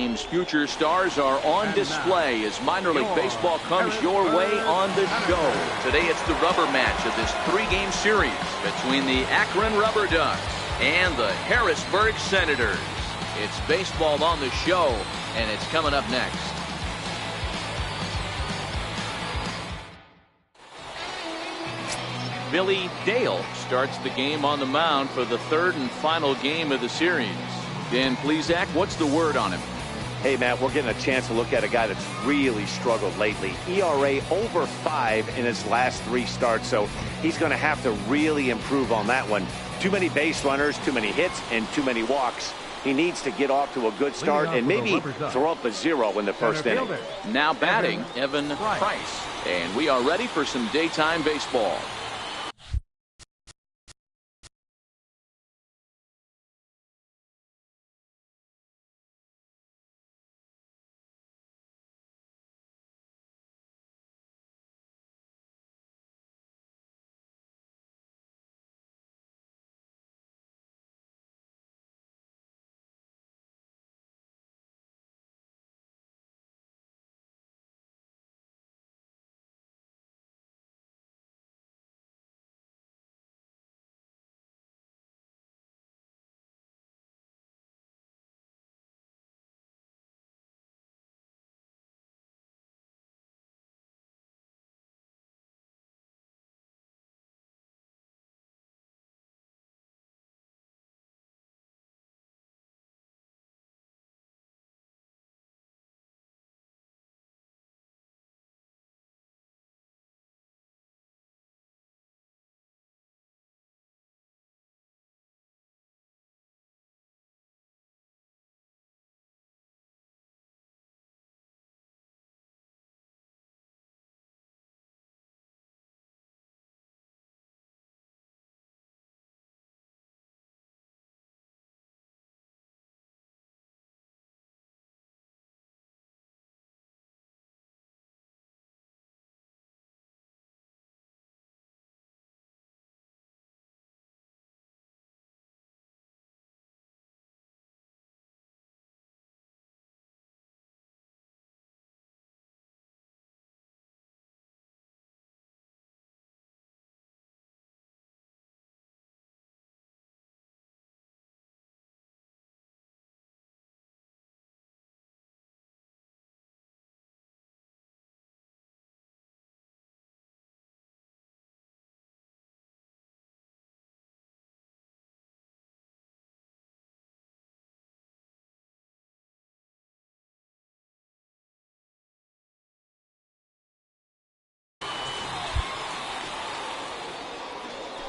game's future stars are on display as minor league baseball comes your way on the show. Today it's the rubber match of this 3-game series between the Akron Rubberducks and the Harrisburg Senators. It's baseball on the show, and it's coming up next. Billy Dale starts the game on the mound for the 3rd and final game of the series. Dan Plesac, what's the word on him? Hey, Matt, we're getting a chance to look at a guy that's really struggled lately. ERA over 5 in his last 3 starts, so he's going to have to really improve on that one. Too many base runners, too many hits, and too many walks. He needs to get off to a good start and maybe throw up a 0 in the first inning. Now batting, Evan Price. And we are ready for some daytime baseball.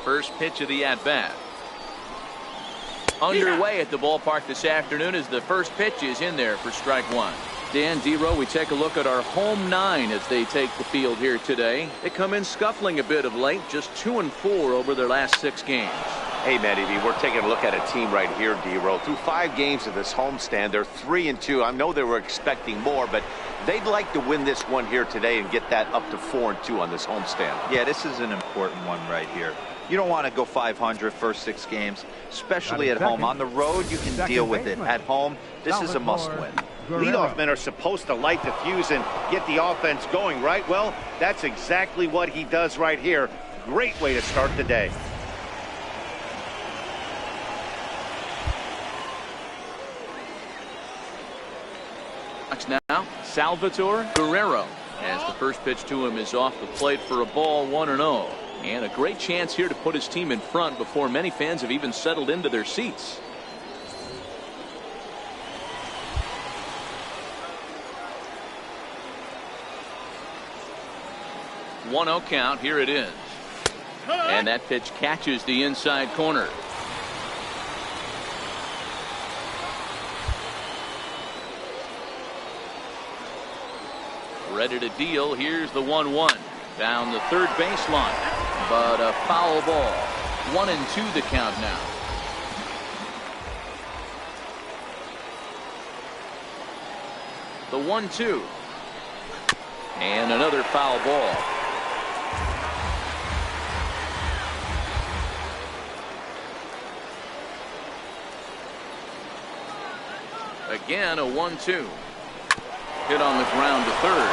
First pitch of the at-bat. Underway at the ballpark this afternoon as the first pitch is in there for strike 1. Dan, D-Row, we take a look at our home 9 as they take the field here today. They come in scuffling a bit of late, just 2-4 over their last 6 games. Hey, Matty V, we're taking a look at a team right here, D-Row. Through 5 games of this homestand, they're 3-2. I know they were expecting more, but they'd like to win this one here today and get that up to 4-2 on this homestand. Yeah, this is an important one right here. You don't want to go 500 first 6 games, especially at home. On the road, you can deal with it. At home, this is a must-win. Leadoff men are supposed to light the fuse and get the offense going, right? Well, that's exactly what he does right here. Great way to start the day. Now, Salvatore Guerrero, as the first pitch to him is off the plate for a ball, 1-0. And a great chance here to put his team in front before many fans have even settled into their seats. 1-0 count. Here it is. And that pitch catches the inside corner. Ready to deal. Here's the 1-1 down the third baseline, but a foul ball. 1-2 the count now. The 1-2 and another foul ball. again, a 1-2. Hit on the ground to third.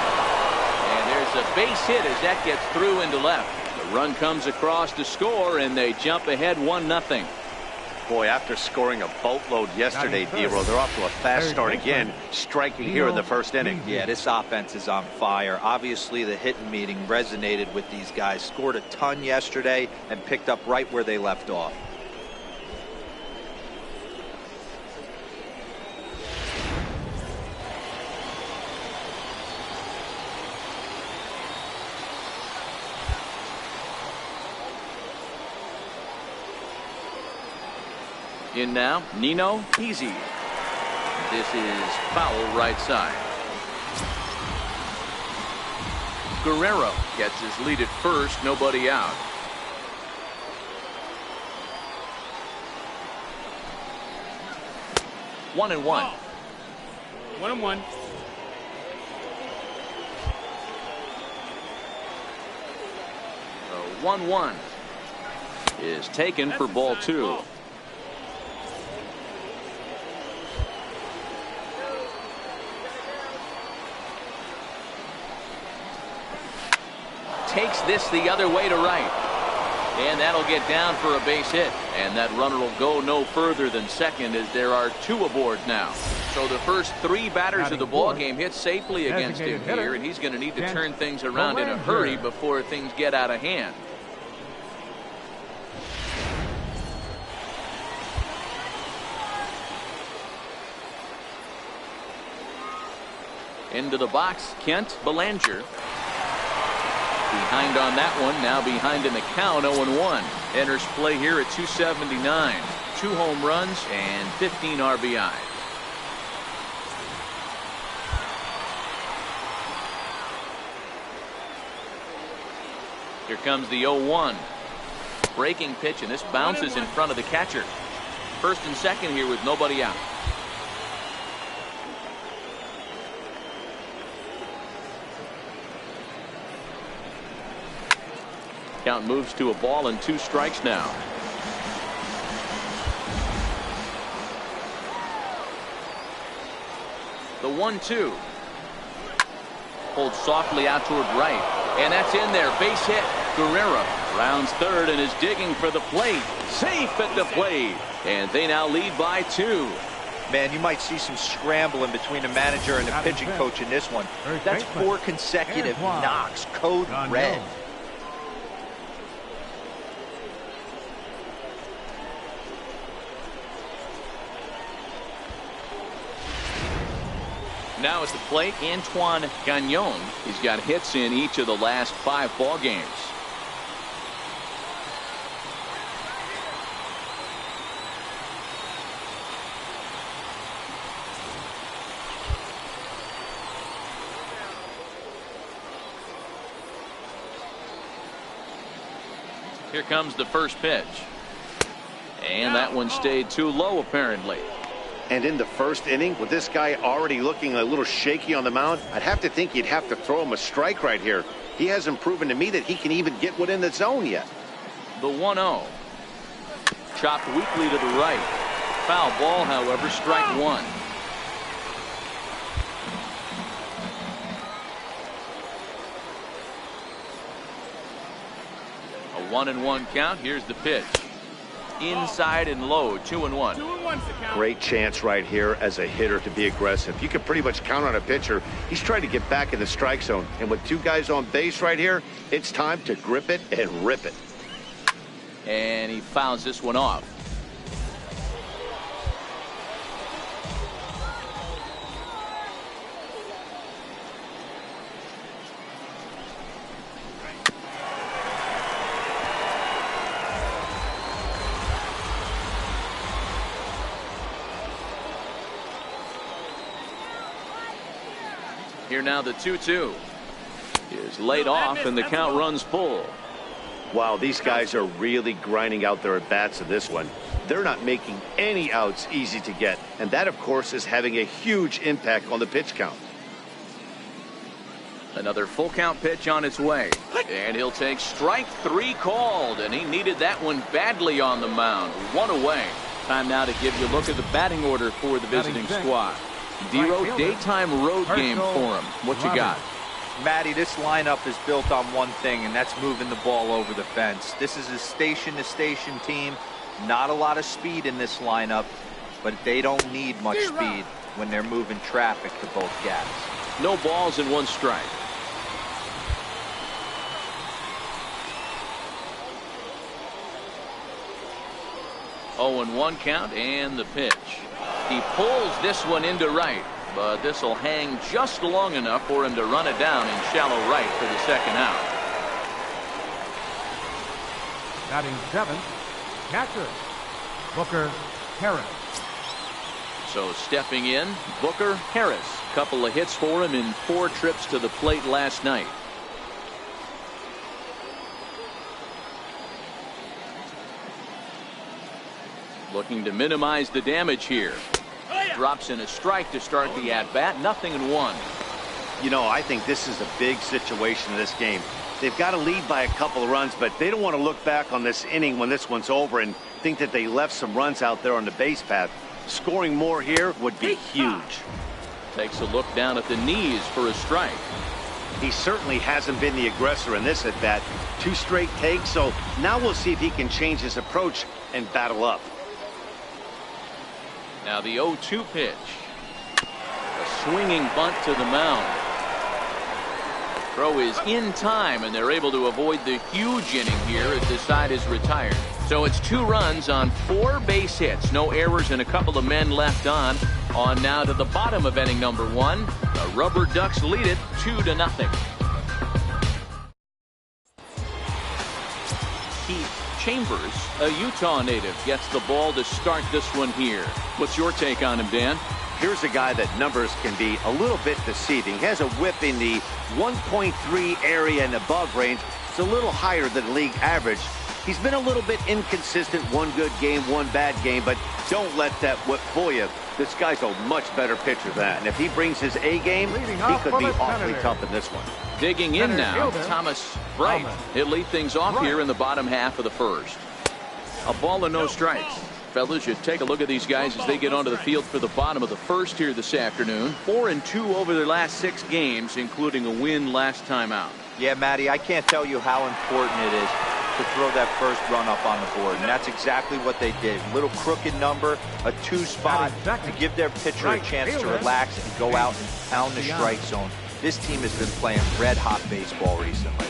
And there's a base hit as that gets through into left. The run comes across to score, and they jump ahead 1-0. Boy, after scoring a boatload yesterday, D-Row, they're off to a fast start again, striking here in the first inning. Yeah, this offense is on fire. Obviously, the hitting meeting resonated with these guys. Scored a ton yesterday and picked up right where they left off. In now, Nino Easy. This is foul right side. Guerrero gets his lead at first, nobody out. One and one. 1-1. The 1-1 is taken for ball two. Takes this the other way to right. And that'll get down for a base hit. And that runner will go no further than second as there are two aboard now. So the first three batters of the ball game hit safely against him here, and he's going to need to turn things around in a hurry before things get out of hand. Into the box, Kent Belanger. Behind on that one, now behind in the count, 0-1. Enters play here at 279. 2 home runs and 15 RBI. Here comes the 0-1. Breaking pitch, and this bounces in front of the catcher. First and second here with nobody out. Count moves to a ball and 2 strikes now. The 1-2. Pulled softly out toward right. And that's in there. Base hit. Guerrero rounds third and is digging for the plate. Safe at the plate. And they now lead by 2. Man, you might see some scrambling between the manager and the pitching coach in this one. That's 4 consecutive knocks. Code red. Now at the plate, Antoine Gagnon. He's got hits in each of the last 5 ball games. Here comes the first pitch. And that one stayed too low, apparently. And in the first inning, with this guy already looking a little shaky on the mound, I'd have to think you'd have to throw him a strike right here. He hasn't proven to me that he can even get within the zone yet. The 1-0. Chopped weakly to the right. Foul ball, however, strike 1. A 1-1 count. Here's the pitch. Inside and low, 2-1. Great chance right here as a hitter to be aggressive. You can pretty much count on a pitcher. He's trying to get back in the strike zone. And with 2 guys on base right here, it's time to grip it and rip it. And he fouls this one off. Here now the 2-2 is laid off and the count runs full. Wow, these guys are really grinding out their at-bats in this one. They're not making any outs easy to get. And that, of course, is having a huge impact on the pitch count. Another full count pitch on its way. And he'll take strike 3 called. And he needed that one badly on the mound. 1 away. Time now to give you a look at the batting order for the visiting squad. D-Row, daytime road game for him. What you got? Matty, this lineup is built on one thing, and that's moving the ball over the fence. This is a station-to-station team. Not a lot of speed in this lineup, but they don't need much speed when they're moving traffic to both gaps. No balls and one strike. Oh, and 1 count, and the pitch. He pulls this one into right, but this will hang just long enough for him to run it down in shallow right for the second out. Batting 7th, catcher, Booker Harris. So stepping in, Booker Harris. Couple of hits for him in 4 trips to the plate last night. Looking to minimize the damage here. Drops in a strike to start the at-bat. Nothing in 1. You know, I think this is a big situation in this game. They've got to lead by a couple of runs, but they don't want to look back on this inning when this one's over and think that they left some runs out there on the base path. Scoring more here would be huge. Takes a look down at the knees for a strike. He certainly hasn't been the aggressor in this at-bat. 2 straight takes, so now we'll see if he can change his approach and battle up. Now the 0-2 pitch. A swinging bunt to the mound. Throw is in time, and they're able to avoid the huge inning here as the side is retired. So it's 2 runs on 4 base hits. No errors and a couple of men left on. On now to the bottom of inning number 1. The Rubberducks lead it 2-0. Keith Chambers, a Utah native, gets the ball to start this one here. What's your take on him, Dan? Here's a guy that numbers can be a little bit deceiving. He has a whip in the 1.3 area and above range. It's a little higher than league average. He's been a little bit inconsistent. 1 good game, 1 bad game, but don't let that whip fool you. This guy's a much better pitcher than that. And if he brings his A game, he could be awfully tough in this one. Digging in now, Thomas Bright. He'll lead things off here in the bottom half of the first. A ball and no strikes. Fellas, you take a look at these guys as they get onto the field for the bottom of the first here this afternoon. 4-2 over their last 6 games, including a win last time out. Yeah, Matty, I can't tell you how important it is to throw that first run up on the board, and that's exactly what they did. Little crooked number, a 2 spot to give their pitcher a chance to relax and go out and pound the strike zone. This team has been playing red-hot baseball recently.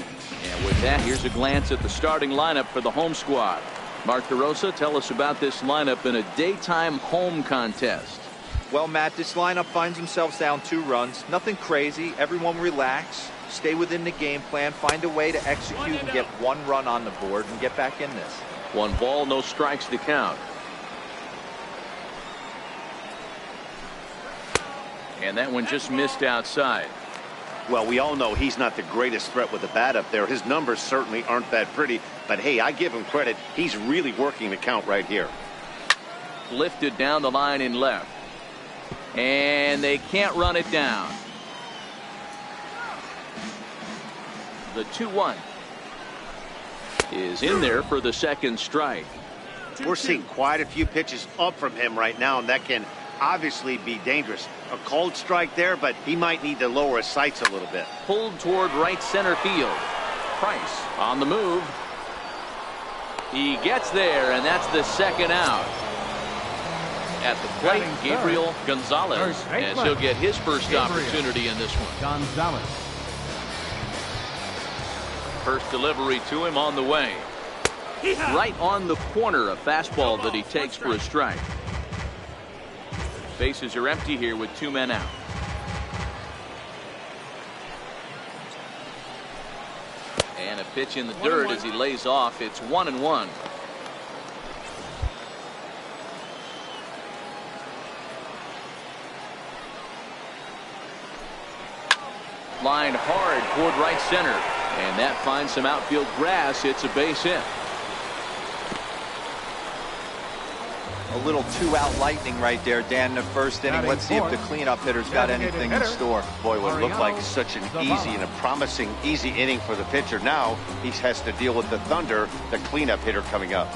And with that, here's a glance at the starting lineup for the home squad. Mark DeRosa, tell us about this lineup in a daytime home contest. Well, Matt, this lineup finds themselves down 2 runs. Nothing crazy. Everyone relax. Stay within the game plan. Find a way to execute and get 1 run on the board and get back in this. 1 ball, no strikes to count. And that one just missed outside. Well, we all know he's not the greatest threat with the bat up there. His numbers certainly aren't that pretty. But, hey, I give him credit. He's really working the count right here. Lifted down the line in left. And they can't run it down. The 2-1 is in there for the second strike. We're seeing quite a few pitches up from him right now, and that can obviously be dangerous. A called strike there, but he might need to lower his sights a little bit. Pulled toward right center field. Price on the move. He gets there, and that's the second out. At the plate, Gabriel Gonzalez, as he'll get his first opportunity in this one. Gonzalez. First delivery to him on the way. Right on the corner, a fastball that he takes for a strike. Bases are empty here with 2 men out. And a pitch in the dirt as he lays off. It's 1-1. Line hard toward right center, and that finds some outfield grass. It's a base hit. A little 2-out lightning right there, Dan, in the first inning. Let's see if the cleanup hitter's got anything in store. Boy, what looked like such an easy and a promising easy inning for the pitcher. Now he has to deal with the Thunder, the cleanup hitter coming up.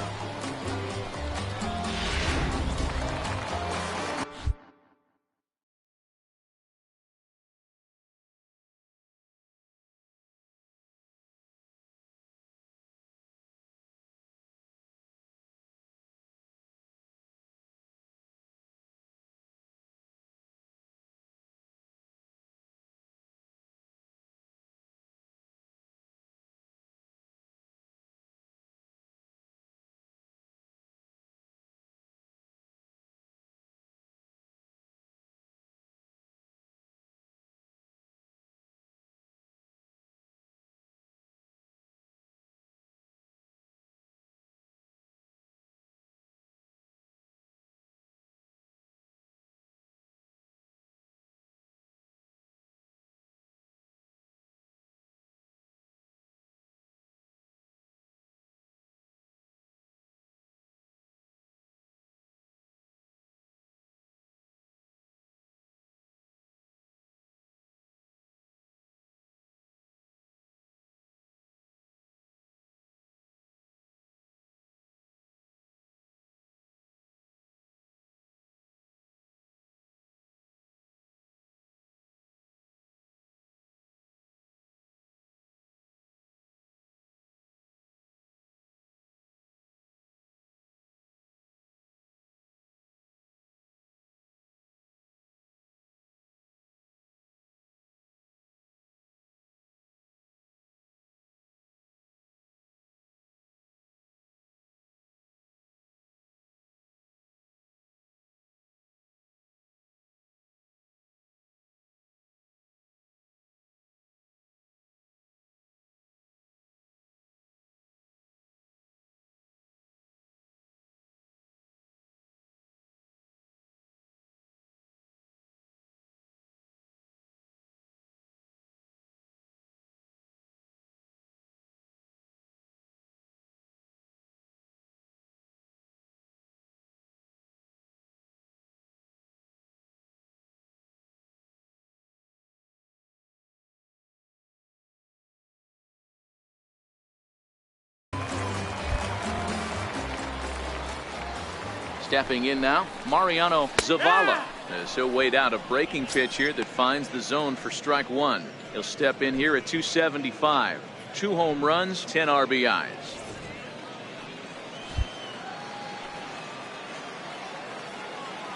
Stepping in now, Mariano Zavala. As he'll wait out a breaking pitch here that finds the zone for strike one. He'll step in here at 275. 2 home runs, 10 RBIs.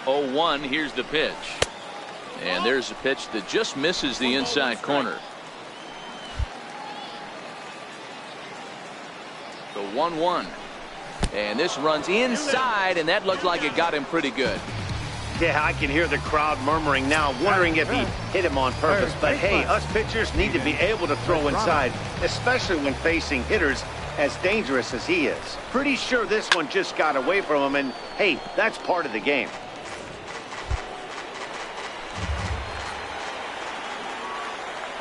Oh, 1. Here's the pitch. And there's a pitch that just misses the inside corner. The 1-1. And this runs inside, and that looked like it got him pretty good. Yeah, I can hear the crowd murmuring now, wondering if he hit him on purpose. But hey, us pitchers need to be able to throw inside, especially when facing hitters as dangerous as he is. Pretty sure this one just got away from him, and hey, that's part of the game.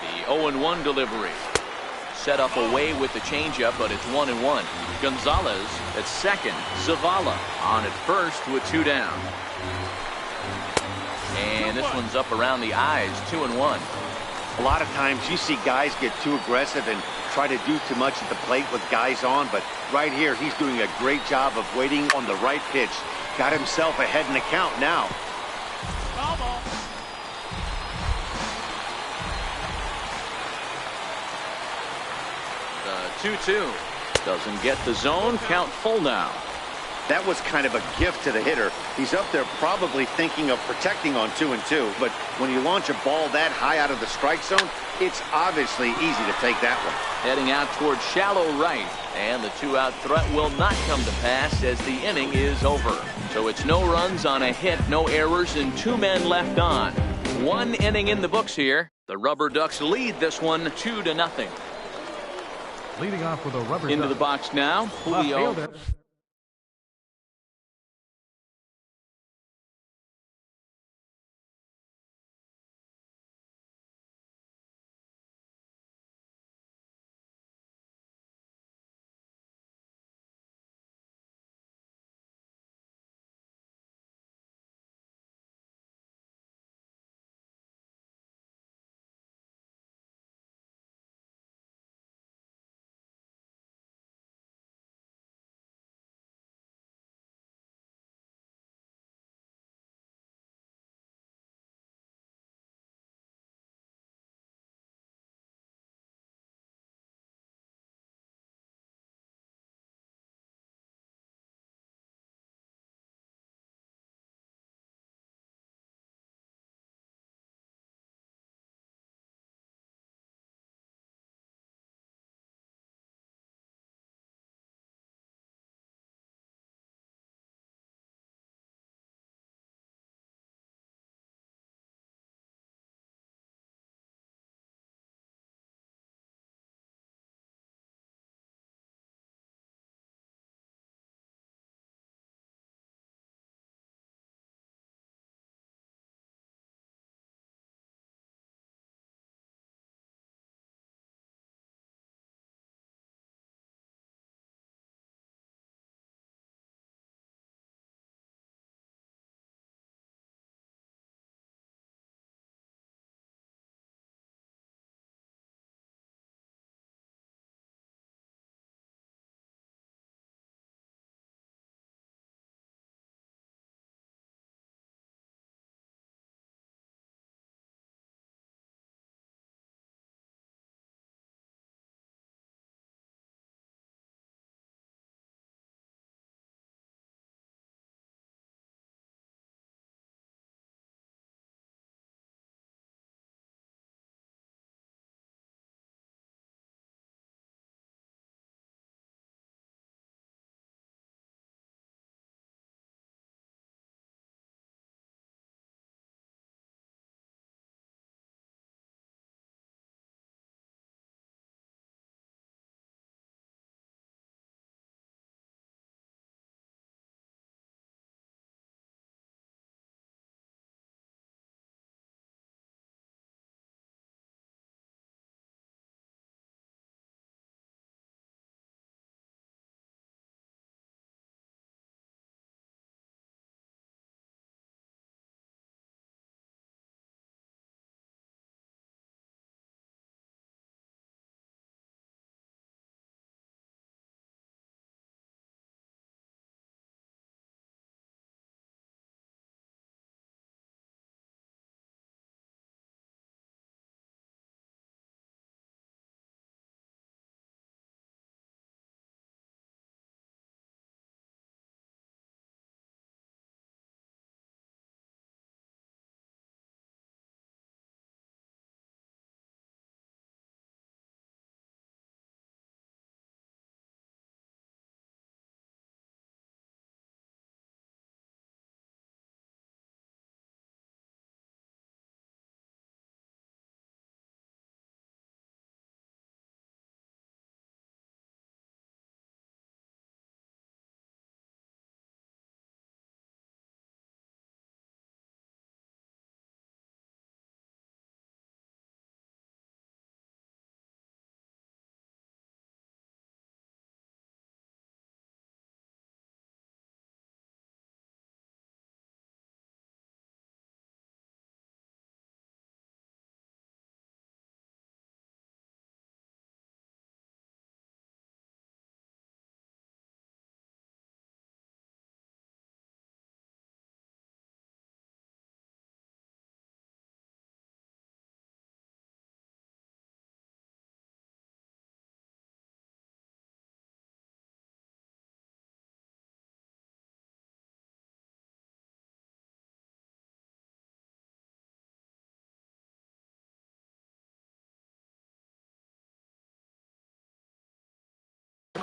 The 0-1 delivery. Set up away with the changeup, but it's 1-1. Gonzalez at second. Zavala on at first with 2 down. And this one's up around the eyes, 2-1. A lot of times you see guys get too aggressive and try to do too much at the plate with guys on, but right here he's doing a great job of waiting on the right pitch. Got himself ahead in the count now. The 2-2 doesn't get the zone. Count full now. That was kind of a gift to the hitter. He's up there probably thinking of protecting on 2-2, but when you launch a ball that high out of the strike zone, it's obviously easy to take that one. Heading out towards shallow right, and the 2-out threat will not come to pass as the inning is over. So it's no runs on a hit, no errors, and 2 men left on. 1 inning in the books here. The Rubberducks lead this one 2-0. Leading off with the Rubberducks. Into the box now, Julio.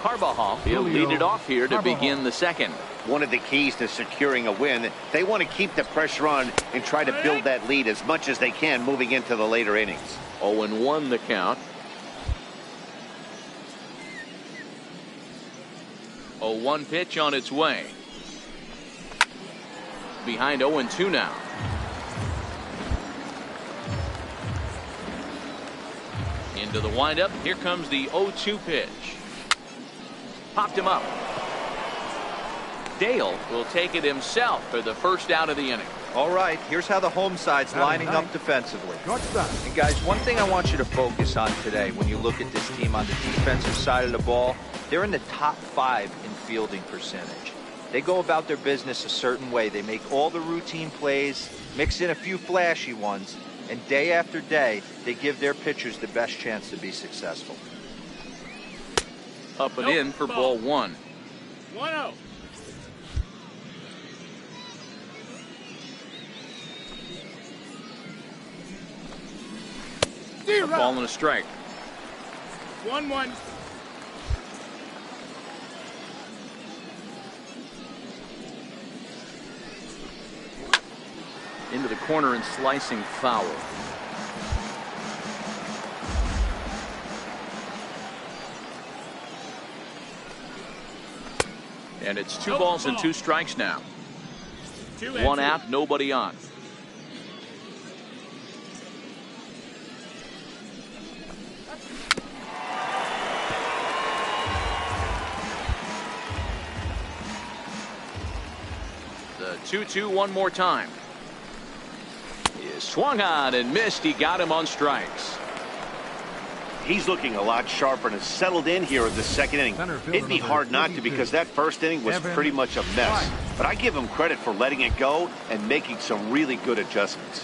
Carbajal, he'll lead it off here to begin the second. One of the keys to securing a win, they want to keep the pressure on and try to build that lead as much as they can moving into the later innings. 0-1 the count. 0-1 pitch on its way. Behind 0-2 now. Into the windup. Here comes the 0-2 pitch. Popped him up. Dale will take it himself for the first out of the inning. All right, here's how the home side's lining up defensively. And guys, one thing I want you to focus on today when you look at this team on the defensive side of the ball, they're in the top 5 in fielding percentage. They go about their business a certain way. They make all the routine plays, mix in a few flashy ones, and day after day, they give their pitchers the best chance to be successful. Up and in for ball 1. 1-0. A ball and a strike. 1-1. Into the corner and slicing foul. And it's 2 balls and 2 strikes now. 1 out, nobody on. The 2-2 one more time. He swung on and missed. He got him on strikes. He's looking a lot sharper and has settled in here in the second inning. It'd be hard not to because that first inning was pretty much a mess. But I give him credit for letting it go and making some really good adjustments.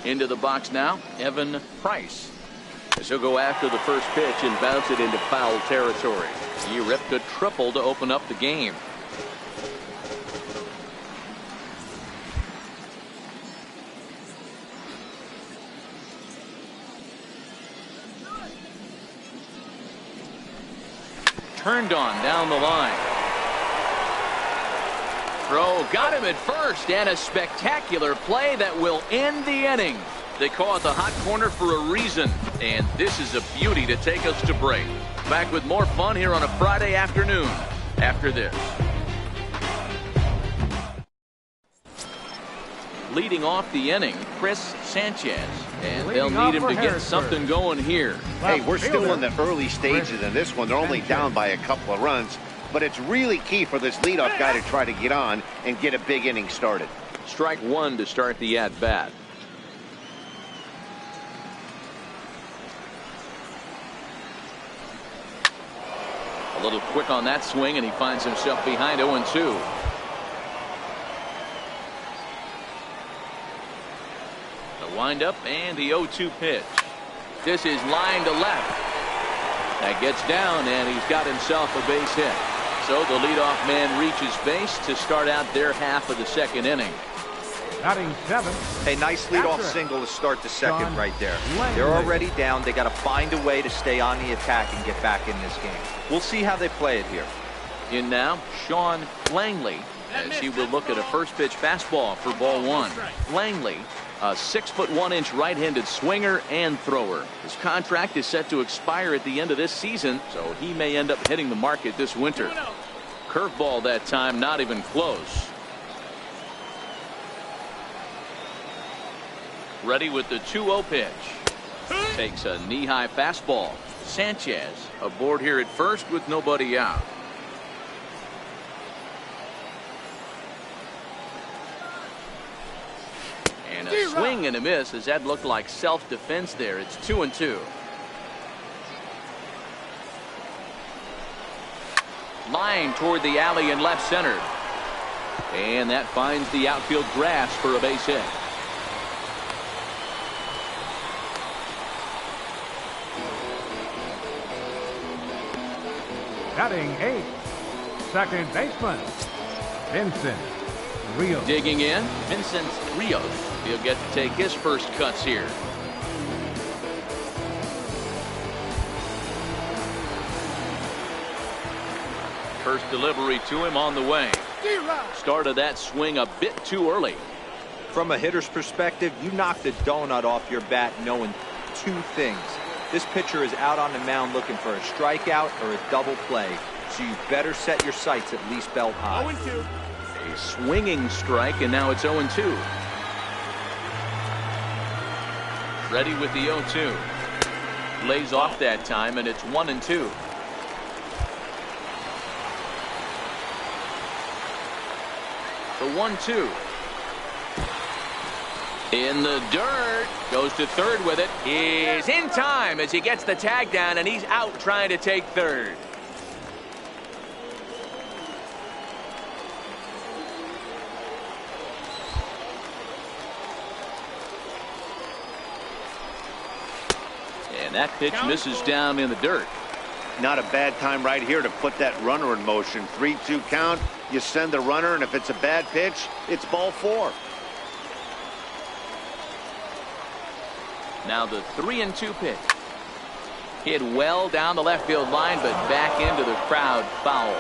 Into the box now, Evan Price. As he'll go after the first pitch and bounce it into foul territory. He ripped a triple to open up the game. Turned on down the line. Throw got him at first, and a spectacular play that will end the inning. They call it the hot corner for a reason, and this is a beauty to take us to break. Back with more fun here on a Friday afternoon after this. Leading off the inning, Chris Sanchez, and they'll need him to get something going here. Hey, we're still in the early stages in this one. They're only down by a couple of runs, but it's really key for this leadoff guy to try to get on and get a big inning started. Strike 1 to start the at-bat. A little quick on that swing, and he finds himself behind 0-2. Windup and the 0-2 pitch. This is line to left. That gets down, and he's got himself a base hit. So the leadoff man reaches base to start out their half of the second inning. Batting 7. Hey, nice leadoff single to start the second right there. They're already down. They got to find a way to stay on the attack and get back in this game. We'll see how they play it here. In now, Sean Langley, as he will look at a first pitch fastball for ball 1. Langley, a 6'1" right-handed swinger and thrower. His contract is set to expire at the end of this season, so he may end up hitting the market this winter. Curveball that time, not even close. Ready with the 2-0 pitch. Takes a knee-high fastball. Sanchez aboard here at first with nobody out. And a swing and a miss, as that looked like self-defense there. It's 2-2. Line toward the alley in left center. And that finds the outfield grass for a base hit. Batting 8. Second baseman, Vincent Rios. Digging in, Vincent Rios. He'll get to take his first cuts here. First delivery to him on the way. Started that swing a bit too early. From a hitter's perspective, you knocked the donut off your bat knowing two things. This pitcher is out on the mound looking for a strikeout or a double play, so you better set your sights at least belt high. 0-2. A swinging strike, and now it's 0-2. Ready with the 0-2. Lays off that time, and it's 1-2. The 1-2. In the dirt. Goes to third with it. He's in time as he gets the tag down, and he's out trying to take third. And that pitch misses down in the dirt. Not a bad time right here to put that runner in motion. 3-2 count. You send the runner, and if it's a bad pitch, it's ball 4. Now the 3-2 pitch. Hit well down the left field line, but back into the crowd, foul.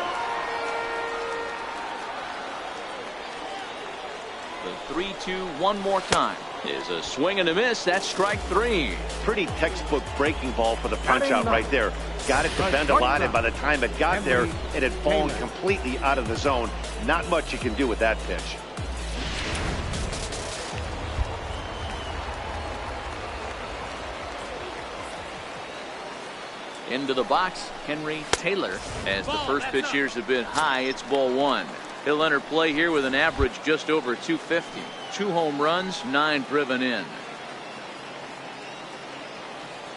The 3-2 one more time is a swing and a miss. That's strike 3. Pretty textbook breaking ball for the punch out right there. Got it to bend a lot, and by the time it got there, it had fallen completely out of the zone. Not much you can do with that pitch. Into the box, Henry Taylor. As the first pitch here has been high, it's ball 1. He'll enter play here with an average just over 250. 2 home runs, 9 driven in.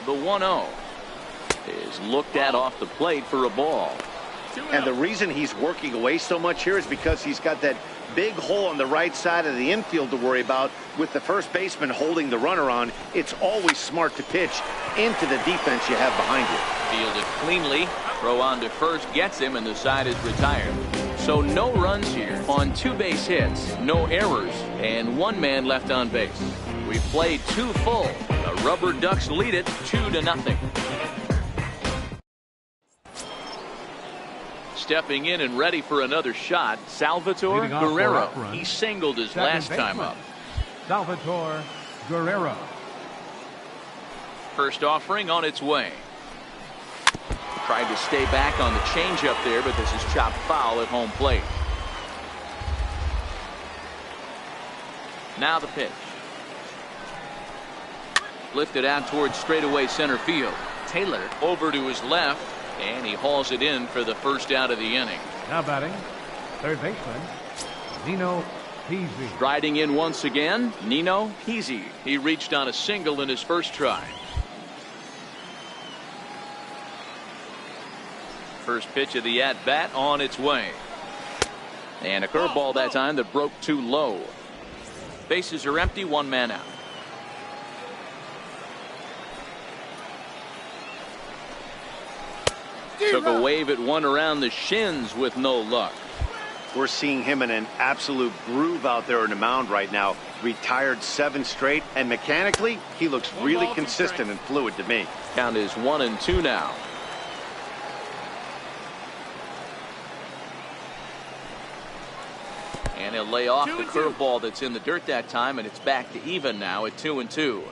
The 1-0 is looked at off the plate for a ball. And the reason he's working away so much here is because he's got that big hole on the right side of the infield to worry about. With the first baseman holding the runner on, it's always smart to pitch into the defense you have behind you. Fielded cleanly. Throw on to first gets him, and the side is retired. So no runs here on 2 base hits, no errors, and 1 man left on base. We've played 2 full. The Rubberducks lead it 2-0. Stepping in and ready for another shot, Salvatore Guerrero. He singled his last time up. Salvatore Guerrero. First offering on its way. Tried to stay back on the changeup there, but this is chopped foul at home plate. Now the pitch. Lifted out towards straightaway center field. Taylor over to his left, and he hauls it in for the first out of the inning. Now batting, third baseman, Nino Peasy. Riding in once again, Nino Peasy. He reached on a single in his first try. First pitch of the at-bat on its way. And a curveball that time that broke too low. Bases are empty, 1 man out. Took a wave at one around the shins with no luck. We're seeing him in an absolute groove out there in the mound right now. Retired 7 straight, and mechanically, he looks really consistent and fluid to me. Count is 1-2 now. And he'll lay off the curveball that's in the dirt that time, and it's back to even now at 2-2.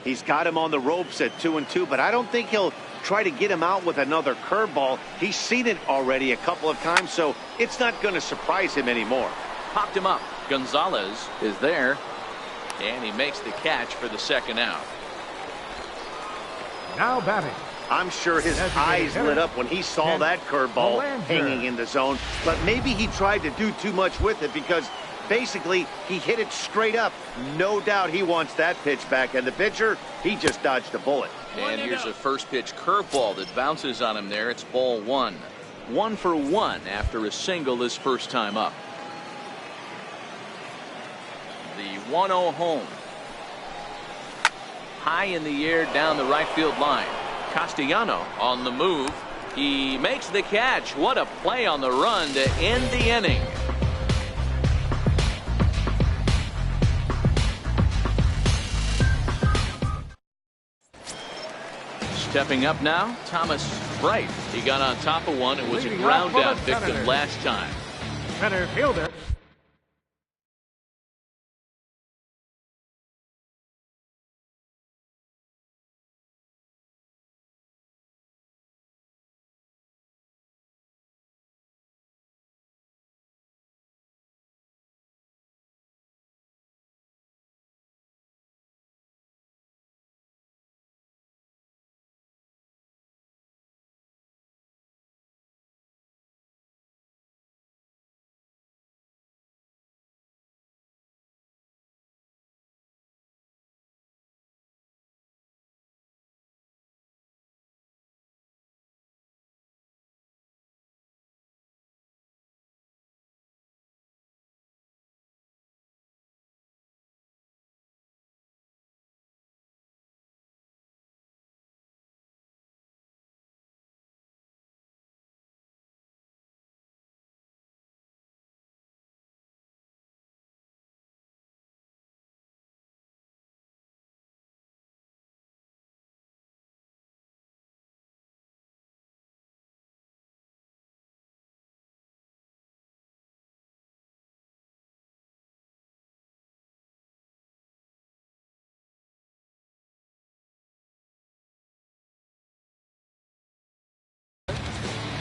He's got him on the ropes at 2-2, but I don't think he'll try to get him out with another curveball. He's seen it already a couple of times, so it's not going to surprise him anymore. Popped him up. Gonzalez is there, and he makes the catch for the second out. Now batting. I'm sure his eyes lit up when he saw that curveball hanging in the zone, but maybe he tried to do too much with it because basically he hit it straight up. No doubt he wants that pitch back, and the pitcher, he just dodged a bullet. And here's a first pitch curveball that bounces on him there. It's ball 1. 1 for 1 after a single his first time up. The 1-0 home. High in the air down the right field line. Castellano on the move. He makes the catch. What a play on the run to end the inning. Stepping up now, Thomas Right. He got on top of one and was a ground down victim last time. Center fielder.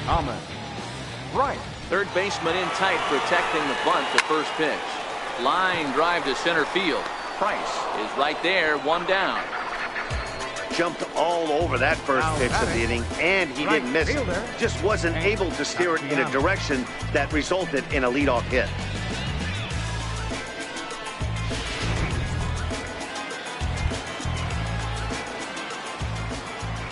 Thomas. Right. Third baseman in tight, protecting the bunt. The first pitch. Line drive to center field. Price is right there, one down. Jumped all over that first pitch of the inning, and he didn't miss it. Just wasn't able to steer it in a direction that resulted in a leadoff hit.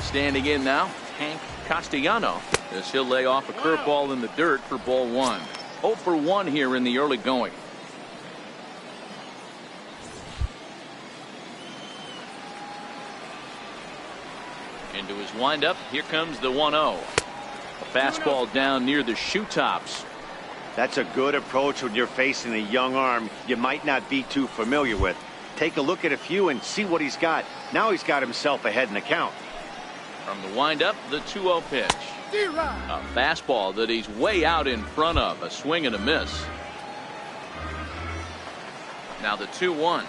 Standing in now, Hank Castellano, as he'll lay off a curveball in the dirt for ball one. 0 for 1 here in the early going. Into his windup, here comes the 1-0. A fastball down near the shoe tops. That's a good approach when you're facing a young arm you might not be too familiar with. Take a look at a few and see what he's got. Now he's got himself ahead in the count. From the windup, the 2-0 pitch. A fastball that he's way out in front of. A swing and a miss. Now the 2-1.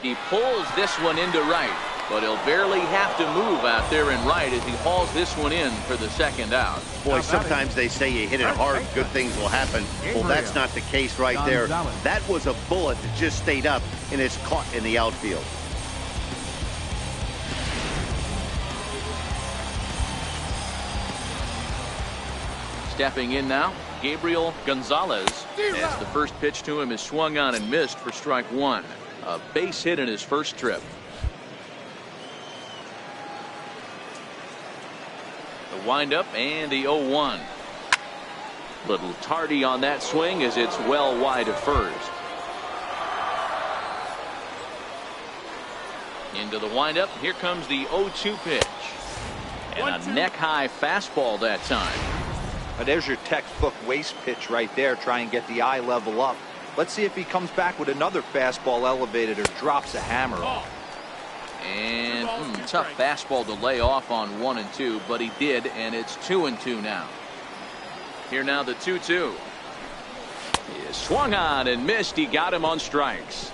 He pulls this one into right, but he'll barely have to move out there in right as he hauls this one in for the second out. Boy, sometimes they say you hit it hard, good things will happen. Well, that's not the case right there. That was a bullet that just stayed up and is caught in the outfield. Stepping in now, Gabriel Gonzalez, as the first pitch to him is swung on and missed for strike one. A base hit in his first trip. The windup and the 0-1. Little tardy on that swing as it's well wide of first. Into the windup, here comes the 0-2 pitch. And a neck-high fastball that time. But there's your textbook waist pitch right there. Try and get the eye level up. Let's see if he comes back with another fastball elevated or drops a hammer off. And tough fastball to lay off on 1 and 2, but he did, and it's 2 and 2 now. Here now the 2-2. He is swung on and missed. He got him on strikes.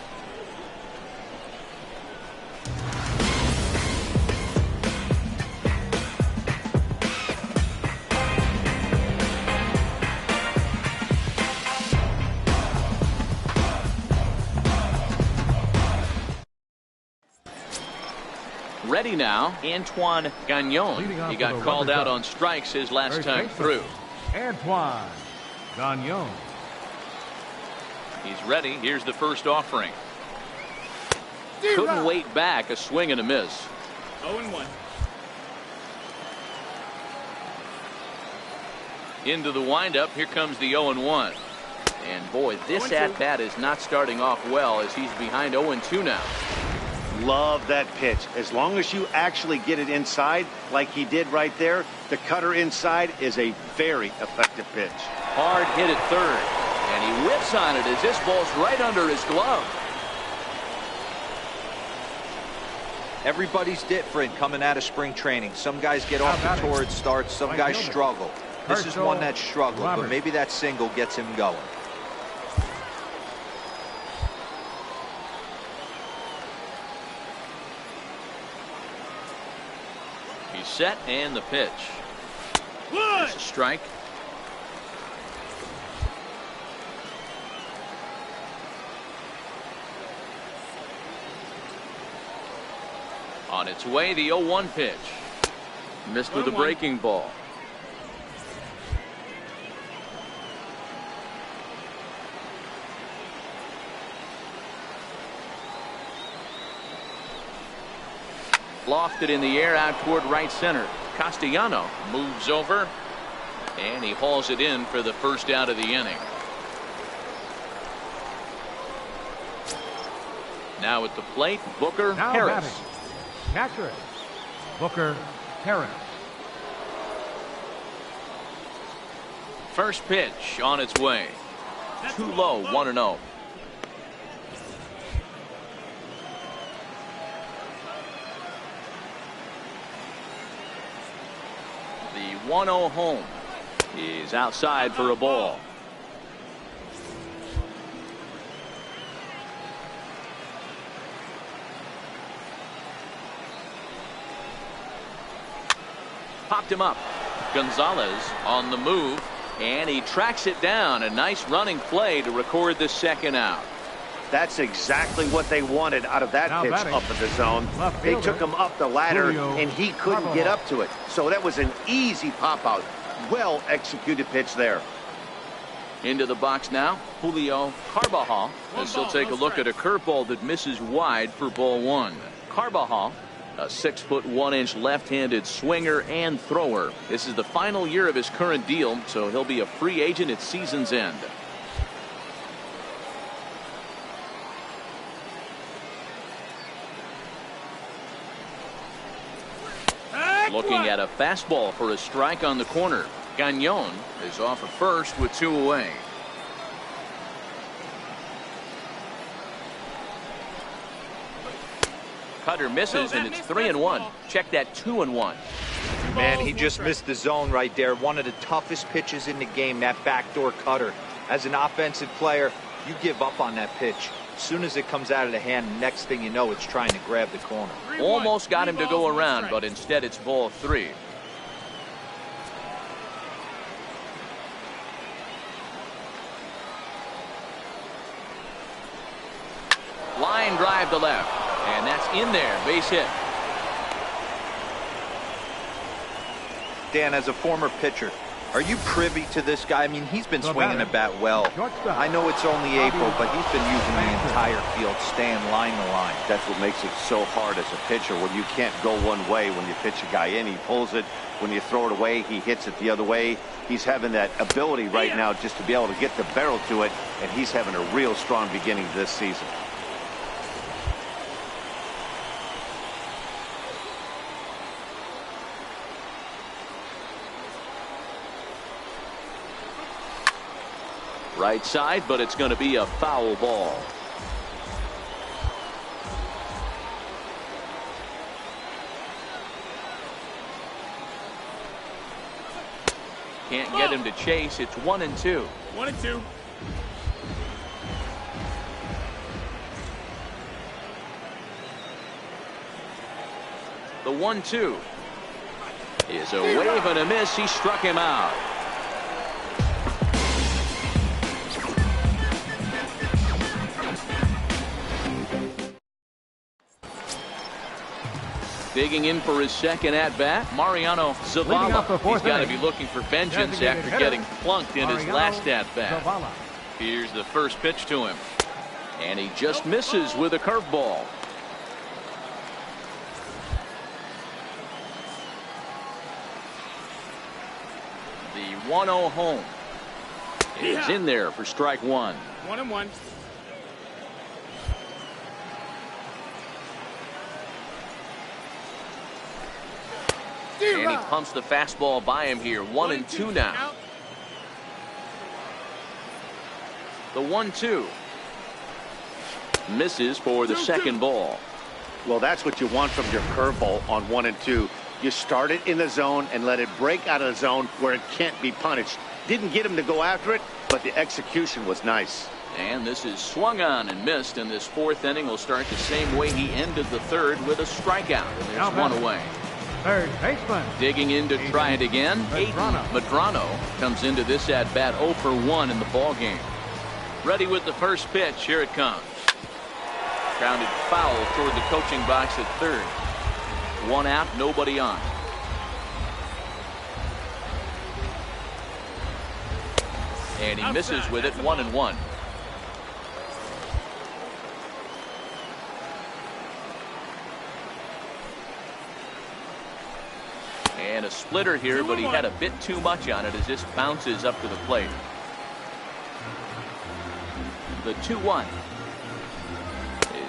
Ready now, Antoine Gagnon. He got called out on strikes his last time through. Antoine Gagnon. He's ready. Here's the first offering. Couldn't wait back. A swing and a miss. 0-1. Into the windup. Here comes the 0-1. And boy, this at-bat is not starting off well as he's behind 0-2 now. Love that pitch. As long as you actually get it inside like he did right there, the cutter inside is a very effective pitch. Hard hit at third, and he whips on it as this ball's right under his glove. Everybody's different coming out of spring training. Some guys get off to torrid starts, some guys struggle. This is one that struggled, but maybe that single gets him going. He's set, and the pitch. It's a strike. On its way, the 0-1 pitch. Missed with a breaking ball. Lofted in the air out toward right center. Castellano moves over, and he hauls it in for the first out of the inning. Now at the plate, Booker Harris. Catcher, Booker Harris. First pitch on its way. Too low, 1-0. The 1-0 home is outside for a ball. Popped him up. Gonzalez on the move, and he tracks it down. A nice running play to record the second out. That's exactly what they wanted out of that pitch up in the zone. They took him up the ladder, and he couldn't get up to it. So that was an easy pop out. Well executed pitch there. Into the box now, Julio Carbajal, as he'll take a look at a curveball that misses wide for ball one. Carbajal, a 6'1" left-handed swinger and thrower. This is the final year of his current deal, so he'll be a free agent at season's end. Looking at a fastball for a strike on the corner. Gagnon is off at first with 2 away. Cutter misses, and it's 3-1. Check that 2-1. Man, he just missed the zone right there. One of the toughest pitches in the game, that backdoor cutter. As an offensive player, you give up on that pitch. As soon as it comes out of the hand, next thing you know, it's trying to grab the corner. Almost got him to go around, but instead it's ball 3. Line drive to left, and that's in there. Base hit. Dan, as a former pitcher, are you privy to this guy? I mean, he's been swinging the bat well. I know it's only April, but he's been using the entire field, staying line to line. That's what makes it so hard as a pitcher, when you can't go one way. When you pitch a guy in, he pulls it. When you throw it away, he hits it the other way. He's having that ability right now just to be able to get the barrel to it, and he's having a real strong beginning to this season. Right side, but it's going to be a foul ball. Can't get him to chase. It's 1-2. 1-2. The 1-2 is a wave and a miss. He struck him out. Digging in for his second at-bat, Mariano Zavala. He's got to be looking for vengeance after getting plunked in his last at-bat. Here's the first pitch to him, and he just misses with a curveball. The 1-0 home is in there for strike 1. 1-1. And he pumps the fastball by him here. 1-2 now. The 1-2 misses for the second ball. Well, that's what you want from your curveball on 1 and 2. You start it in the zone and let it break out of the zone where it can't be punished. Didn't get him to go after it, but the execution was nice. And this is swung on and missed, and this 4th inning will start the same way he ended the 3rd with a strikeout. And there's one away. Third baseman. Digging in to try it again. Madrano comes into this at bat 0 for 1 in the ball game. Ready with the first pitch. Here it comes. Grounded foul toward the coaching box at 3rd. 1 out, nobody on. And he misses with it. 1-1. And a splitter here, but he had a bit too much on it as this bounces up to the plate. The 2-1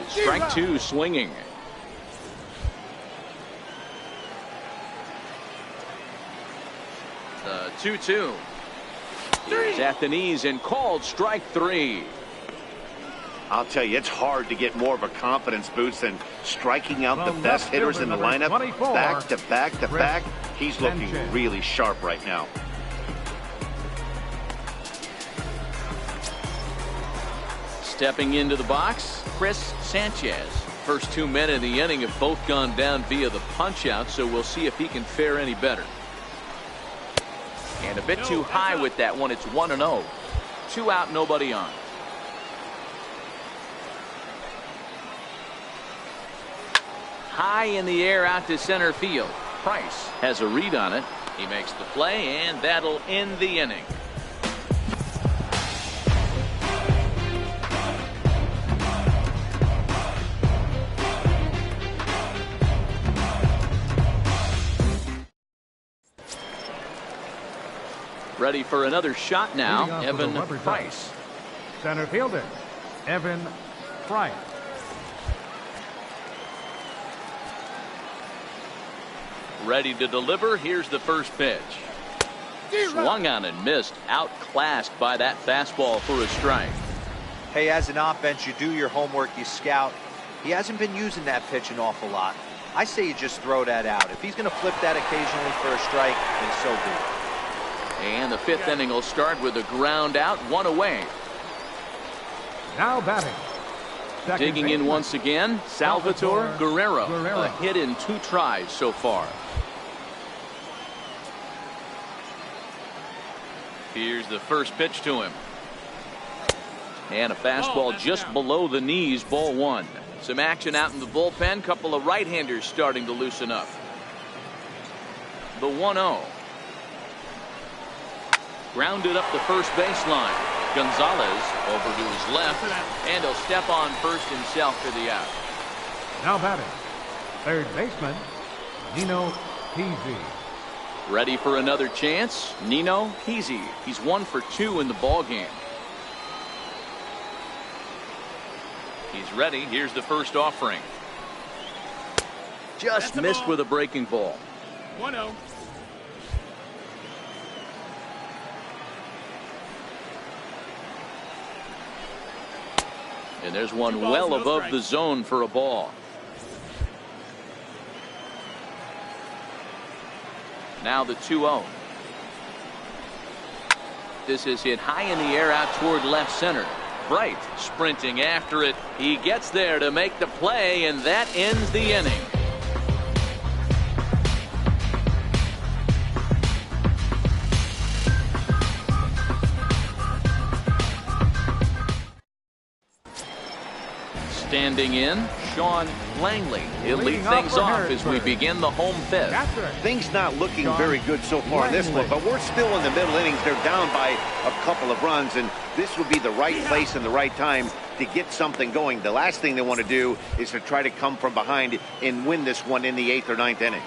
is strike 2 swinging. The 2-2 is at the knees and called strike 3. I'll tell you, it's hard to get more of a confidence boost than striking out the best hitters in the lineup. Back to back to back. He's looking really sharp right now. Stepping into the box, Chris Sanchez. First 2 men in the inning have both gone down via the punch out, so we'll see if he can fare any better. And a bit too high with that one. It's 1-0. 2 out, nobody on. High in the air out to center field. Price has a read on it. He makes the play, and that'll end the inning. Ready for another shot now, Evan Price. Center fielder, Evan Price. Ready to deliver. Here's the first pitch. Swung on and missed. Outclassed by that fastball for a strike. Hey, as an offense, you do your homework, you scout. He hasn't been using that pitch an awful lot. I say you just throw that out. If he's going to flip that occasionally for a strike, then so be it. And the 5th inning will start with a ground out, 1 away. Now batting. Digging in once again, Salvatore Guerrero. A hit in 2 tries so far. Here's the first pitch to him. And a fastball just below the knees, ball 1. Some action out in the bullpen. Couple of right-handers starting to loosen up. The 1-0. Grounded up the first baseline. Gonzalez over to his left, and he'll step on first himself for the out. Now batting. Third baseman, Nino Peasy. Ready for another chance, Nino Peasy. He's 1 for 2 in the ball game. He's ready. Here's the first offering. Just missed with a breaking ball. 1-0. And there's one well above the zone for a ball. Now the 2-0. This is hit high in the air out toward left center. Bright sprinting after it. He gets there to make the play, and that ends the inning. Standing in, Sean Langley. He'll lead things off as we begin the home 5th. Things not looking very good so far in this one, but we're still in the middle innings. They're down by a couple of runs, and this would be the right place and the right time to get something going. The last thing they want to do is to try to come from behind and win this one in the 8th or 9th inning.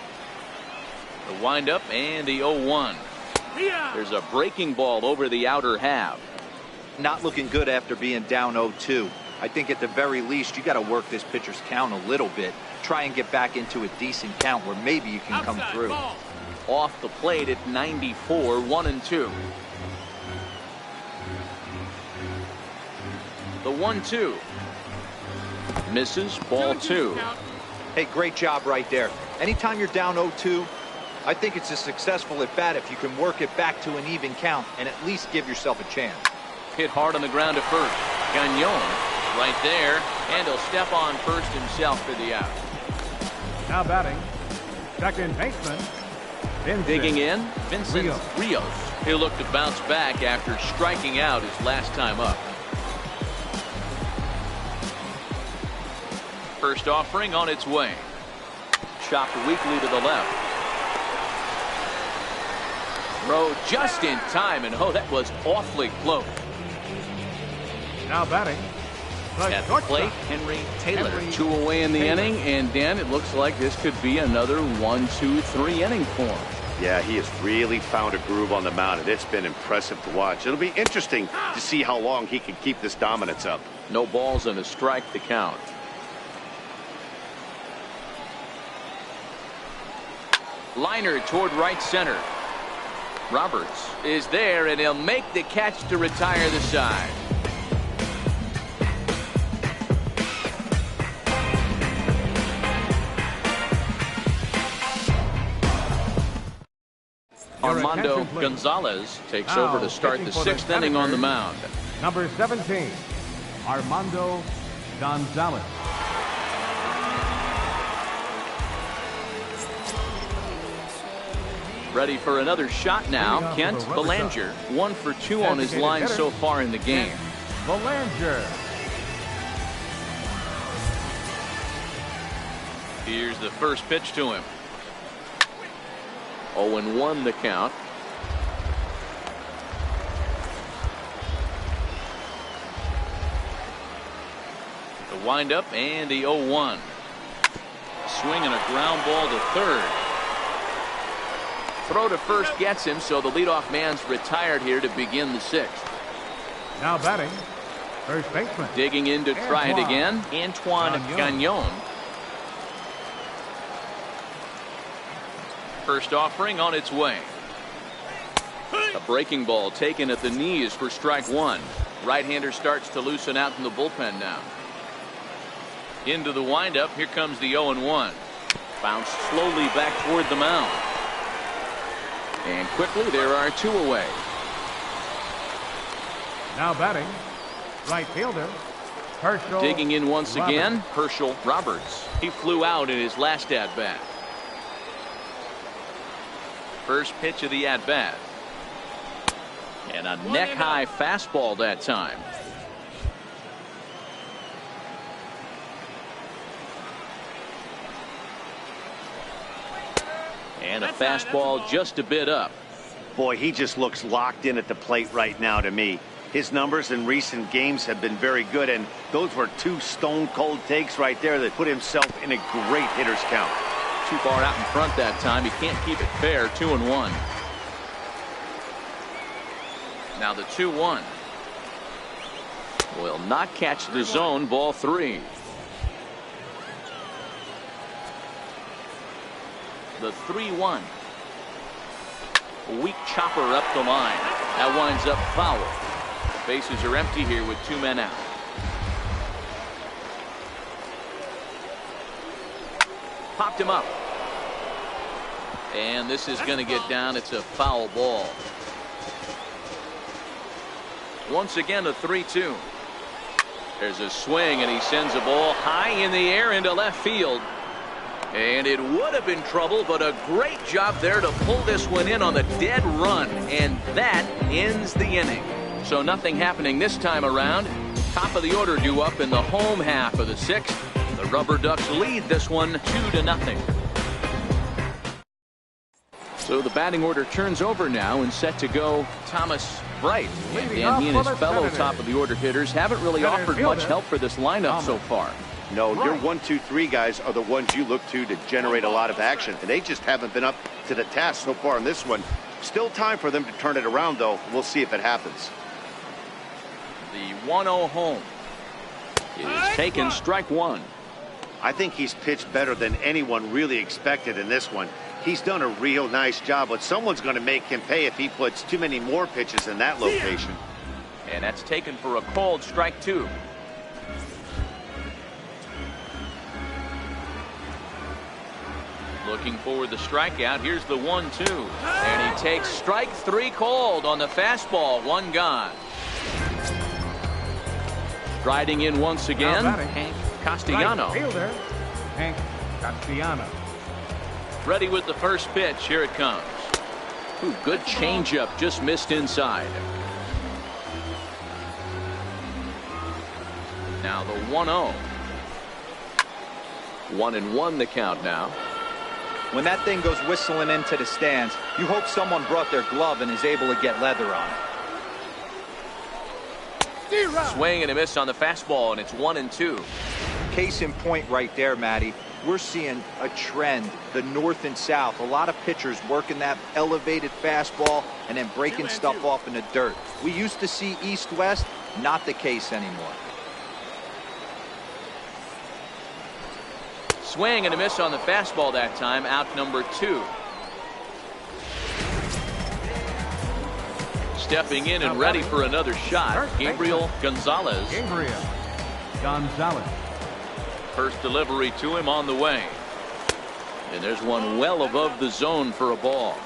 The windup and the 0-1. There's a breaking ball over the outer half. Not looking good after being down 0-2. I think at the very least you got to work this pitcher's count a little bit. Try and get back into a decent count where maybe you can come through. Off the plate at 94, 1-2. The 1-2. Misses, ball 2. Hey, great job right there. Anytime you're down 0-2, I think it's a successful at bat if you can work it back to an even count and at least give yourself a chance. Hit hard on the ground at first. Gagnon right there, and he'll step on first himself for the out. Now batting, second baseman, Vincent. Digging in, Vincent Rios. He'll look to bounce back after striking out his last time up. First offering on its way. Chopped weakly to the left. Throw just in time, and oh, that was awfully close. Now batting, At the plate, Henry Taylor. 2 away in the inning, and Dan, it looks like this could be another 1-2-3 inning for him. Yeah, he has really found a groove on the mound, and it's been impressive to watch. It'll be interesting to see how long he can keep this dominance up. No balls and a strike to count. Liner toward right center. Roberts is there, and he'll make the catch to retire the side. Armando Gonzalez takes over to start the 6th inning on the mound. Number 17, Armando Gonzalez. Ready for another shot now. Kent Belanger, 1 for 2 on his line so far in the game. Belanger. Here's the first pitch to him. 0-1 the count. The windup and the 0-1. Swing and a ground ball to third. Throw to first gets him, so the leadoff man's retired here to begin the 6th. Now batting, first baseman. Digging in to try it again, Antoine Gagnon. First offering on its way. A breaking ball taken at the knees for strike 1. Right-hander starts to loosen out in the bullpen now. Into the windup, here comes the 0-1. Bounced slowly back toward the mound. And quickly there are 2 away. Now batting, right fielder, Herschel. Digging in once Roberts. again, Herschel Roberts. He flew out in his last at-bat. First pitch of the at-bat. And a neck-high fastball that time. And a fastball just a bit up. Boy, he just looks locked in at the plate right now to me. His numbers in recent games have been very good, and those were 2 stone-cold takes right there that put himself in a great hitter's count. Too far out in front that time. He can't keep it fair. 2-1. Now the 2-1. Will not catch the zone. Ball 3. The 3-1. A weak chopper up the line. That winds up foul. Bases are empty here with 2 men out. Popped him up. And this is going to get down. It's a foul ball. Once again, a 3-2. There's a swing, and he sends a ball high in the air into left field. And it would have been trouble, but a great job there to pull this one in on the dead run. And that ends the inning. So nothing happening this time around. Top of the order due up in the home half of the 6th. The Rubberducks lead this one 2-0. So the batting order turns over now, and set to go Thomas Bright. And Dan, he and his fellow top of the order hitters haven't really offered much help for this lineup so far. No, your 1, 2, 3 guys are the ones you look to generate a lot of action, and they just haven't been up to the task so far in this one. Still time for them to turn it around, though. We'll see if it happens. The 1-0 home is taken, strike 1. I think he's pitched better than anyone really expected in this one. He's done a real nice job, but someone's going to make him pay if he puts too many more pitches in that location. And that's taken for a called strike 2. Looking for the strikeout. Here's the 1-2. And he takes strike 3 called on the fastball. 1 gone. Striding in once again, Hank Castellano. Right fielder, Hank Castellano. Ready with the first pitch. Here it comes. Ooh, good changeup, just missed inside. Now the 1-0. 1-1 the count now. When that thing goes whistling into the stands, you hope someone brought their glove and is able to get leather on it. Swing and a miss on the fastball, and it's 1-2. Case in point right there, Matty. We're seeing a trend, the north and south. A lot of pitchers working that elevated fastball and then breaking stuff off in the dirt. We used to see east-west, not the case anymore. Swing and a miss on the fastball that time. Out number 2. Stepping in and ready for another shot, Gabriel Gonzalez. Gabriel Gonzalez. First delivery to him on the way. And there's one well above the zone for a ball.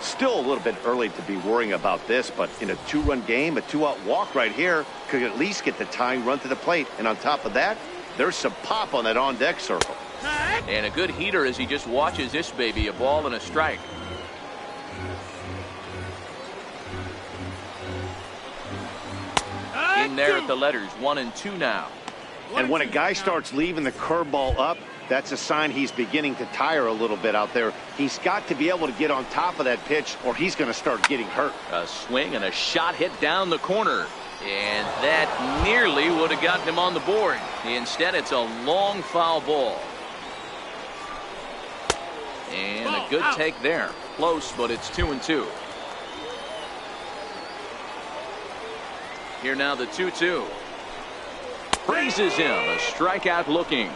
Still a little bit early to be worrying about this, but in a 2-run game, a 2-out walk right here could at least get the tying run to the plate. And on top of that, there's some pop on that on-deck circle. And a good heater as he just watches this baby, a ball and a strike. In there at the letters, 1-2 now. And when a guy starts leaving the curveball up, that's a sign he's beginning to tire a little bit out there. He's got to be able to get on top of that pitch or he's going to start getting hurt. A swing and a shot hit down the corner. And that nearly would have gotten him on the board. Instead, it's a long foul ball. And a good take there. Close, but it's 2-2. Here now the 2-2. Freezes him. A strikeout looking.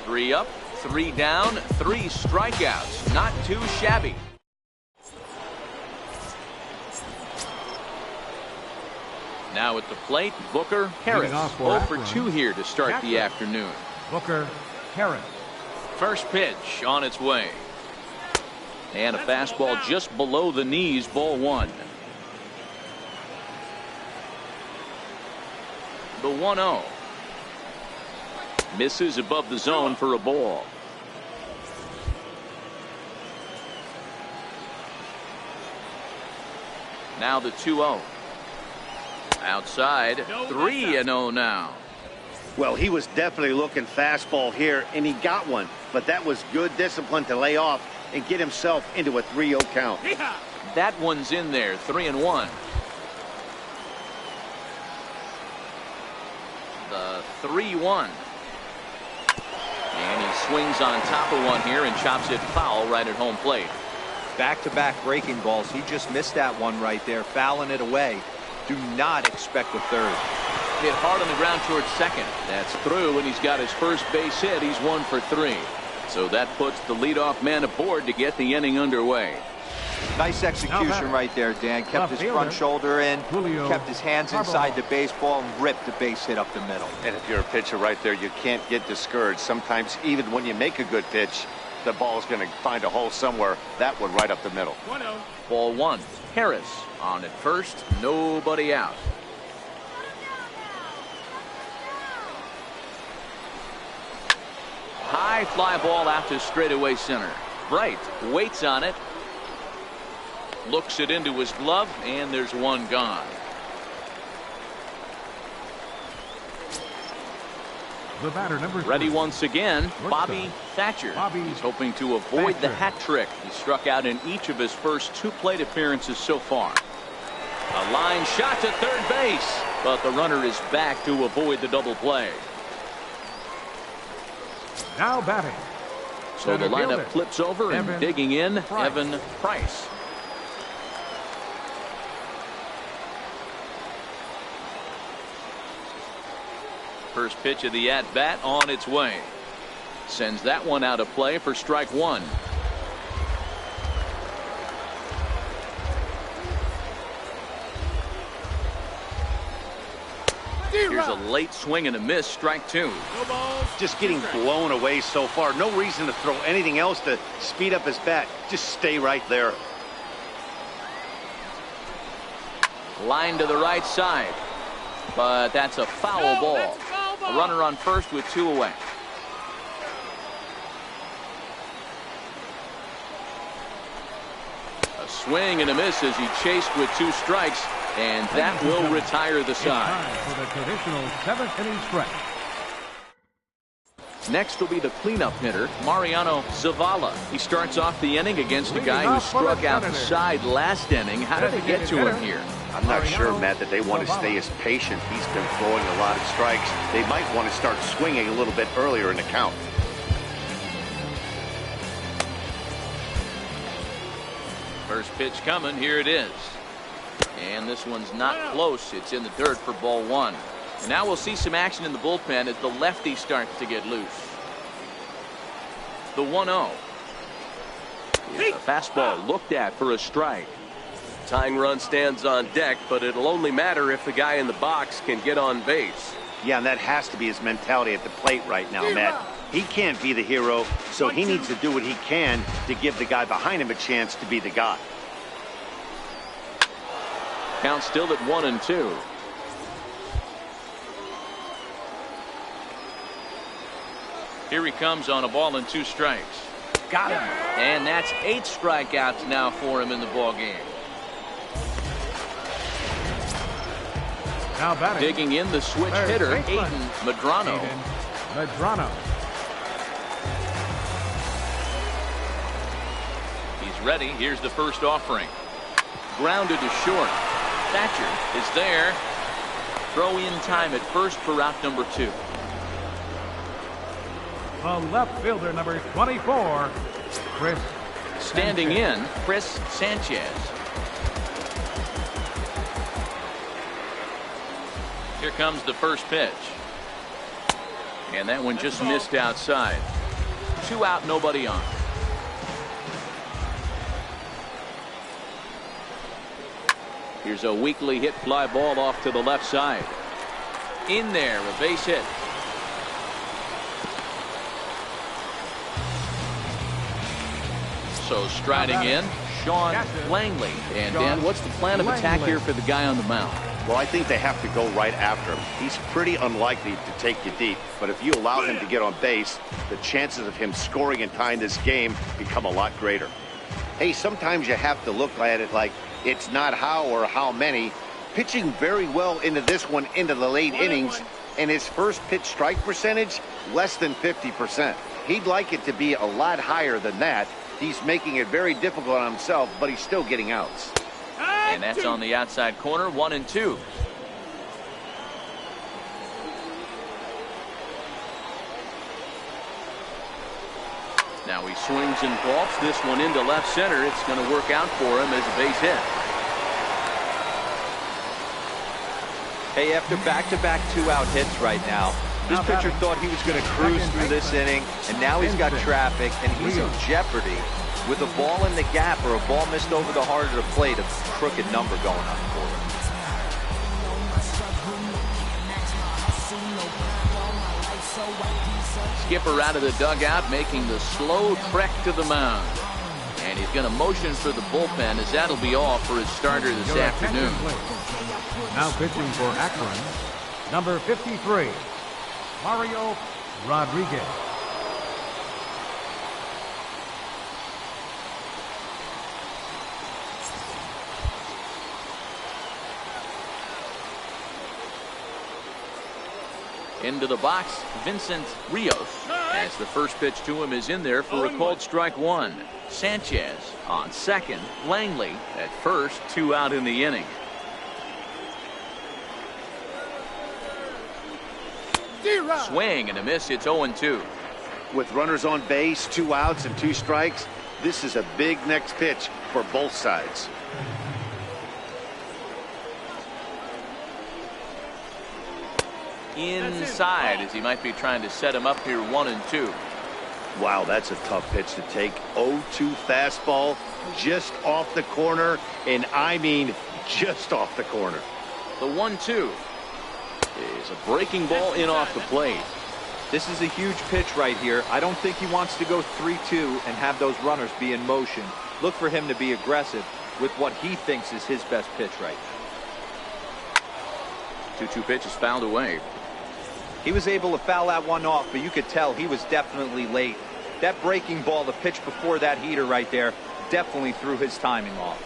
3 up, 3 down, 3 strikeouts. Not too shabby. Now at the plate, Booker Harris. 0 for 2 here to start the afternoon. Booker Harris. First pitch on its way. And a fastball just below the knees, ball 1. The 1-0. Misses above the zone for a ball. Now the 2-0. Outside, 3-0 now. Well, he was definitely looking fastball here, and he got one. But that was good discipline to lay off and get himself into a 3-0 count. That one's in there, 3-1. The 3-1. And he swings on top of one here and chops it foul right at home plate. Back-to-back breaking balls. He just missed that one right there, fouling it away. Do not expect a third. Hit hard on the ground towards second. That's through, and he's got his first base hit. He's 1 for 3. So that puts the leadoff man aboard to get the inning underway. Nice execution right there, Dan. Kept his front shoulder in, kept his hands inside the baseball, and ripped the base hit up the middle. And if you're a pitcher right there, you can't get discouraged. Sometimes even when you make a good pitch, the ball is going to find a hole somewhere. That one right up the middle. 1-0. Ball 1. Harris on at first. Nobody out. High fly ball out to straightaway center. Bright waits on it. Looks it into his glove, and there's one gone. The batter, number 3. Ready once again, Bobby Thatcher. He's hoping to avoid the hat trick. He struck out in each of his first 2 plate appearances so far. A line shot to third base, but the runner is back to avoid the double play. Now batting. So the lineup fielder, flips over and Evan digging in, Price. Evan Price. First pitch of the at-bat on its way. Sends that one out of play for strike 1. Here's is a late swing and a miss, strike two. No balls. Just getting blown away so far. No reason to throw anything else to speed up his bat. Just stay right there. Line to the right side. But that's a foul ball. That's a foul ball. A runner on first with two away. A swing and a miss as he chased with two strikes, and that will retire the side. Time for the traditional 7th inning stretch. Next will be the cleanup hitter, Mariano Zavala. He starts off the inning against a guy who struck out the side last inning. How did they get to him here? I'm not sure, Matt, that they want to stay as patient. He's been throwing a lot of strikes. They might want to start swinging a little bit earlier in the count. First pitch coming. Here it is. And this one's not close. It's in the dirt for ball one. And now we'll see some action in the bullpen as the lefty starts to get loose. The 1-0. A fastball looked at for a strike. Tying run stands on deck, but it'll only matter if the guy in the box can get on base. Yeah, and that has to be his mentality at the plate right now, Matt. He can't be the hero, so he needs to do what he can to give the guy behind him a chance to be the guy. Count still at 1-2. Here he comes on a ball and two strikes. Got him. And that's 8 strikeouts now for him in the ball game. Now batting. Digging in the switch Third hitter, baseman. Aiden Medrano. Aiden Medrano. He's ready. Here's the first offering. Grounded to short. Thatcher is there. Throw in time at first for out number 2. The left fielder, number 24, Chris Standing Sanchez. in, Chris Sanchez. Here comes the first pitch. And that one just missed outside. 2 out, nobody on. Here's a weakly hit fly ball off to the left side. In there, a base hit. So striding in, Sean Langley. And Dan, what's the plan of attack here for the guy on the mound? Well, I think they have to go right after him. He's pretty unlikely to take you deep, but if you allow him to get on base, the chances of him scoring and tying this game become a lot greater. Hey, sometimes you have to look at it like it's not how or how many. Pitching very well into this one into the late innings, and his first pitch strike percentage, less than 50%. He'd like it to be a lot higher than that. He's making it very difficult on himself, but he's still getting outs. And that's on the outside corner, 1-2. Now he swings and vaults this one into left center. It's going to work out for him as a base hit. Hey, after back-to-back 2-out hits right now, this pitcher thought he was going to cruise through this inning, and now he's got traffic, and he's in jeopardy with a ball in the gap or a ball missed over the heart of the plate, a crooked number going up for him. Skipper out of the dugout, making the slow trek to the mound. And he's going to motion for the bullpen, as that'll be all for his starter this Your afternoon. attention, please. Now pitching for Akron, number 53, Mario Rodriguez. Into the box, Vincent Rios, as the first pitch to him is in there for a called strike 1. Sanchez on second, Langley at first, 2 out in the inning. Swing and a miss. It's 0-2. With runners on base, 2 outs and 2 strikes, this is a big next pitch for both sides. Inside, as he might be trying to set him up here, 1-2. Wow, that's a tough pitch to take. 0-2 fastball just off the corner, and I mean just off the corner. The 1-2. is a breaking ball in off the plate. This is a huge pitch right here. I don't think he wants to go 3-2 and have those runners be in motion. Look for him to be aggressive with what he thinks is his best pitch right now. 2-2 pitch is fouled away. He was able to foul that one off, but you could tell he was definitely late. That breaking ball, the pitch before that heater right there, definitely threw his timing off.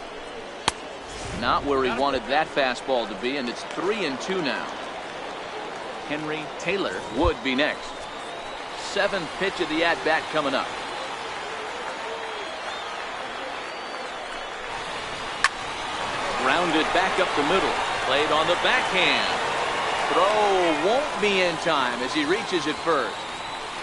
Not where he wanted that fastball to be, and it's 3-2 now. Henry Taylor would be next. 7th pitch of the at-bat coming up. Grounded back up the middle. Played on the backhand. Throw won't be in time as he reaches it first.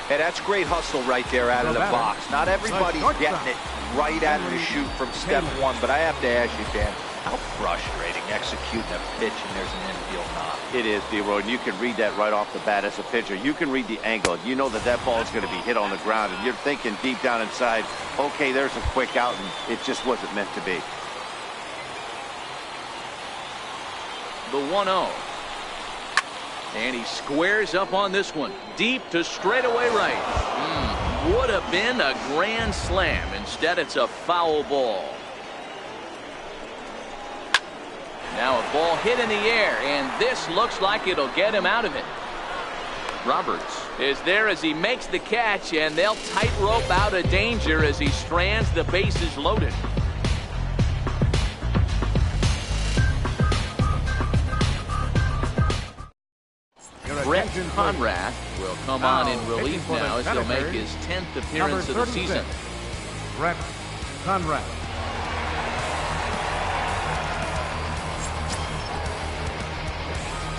Hey, that's great hustle right there out of the box. Not everybody's getting it right out of the chute from step one, but I have to ask you, Dan, how frustrating executing a pitch and there's an infield knock. It is, D-Roy, and you can read that right off the bat as a pitcher. You can read the angle. You know that that ball is going to be hit on the ground, and you're thinking deep down inside, okay, there's a quick out, and it just wasn't meant to be. The 1-0. And he squares up on this one. Deep to straightaway right. Would have been a grand slam. Instead, it's a foul ball. Now a ball hit in the air, and this looks like it'll get him out of it. Roberts is there as he makes the catch, and they'll tightrope out of danger as he strands the bases loaded. Brett Conrad will come on in relief now as he'll make his 10th appearance of the season. Brett Conrad.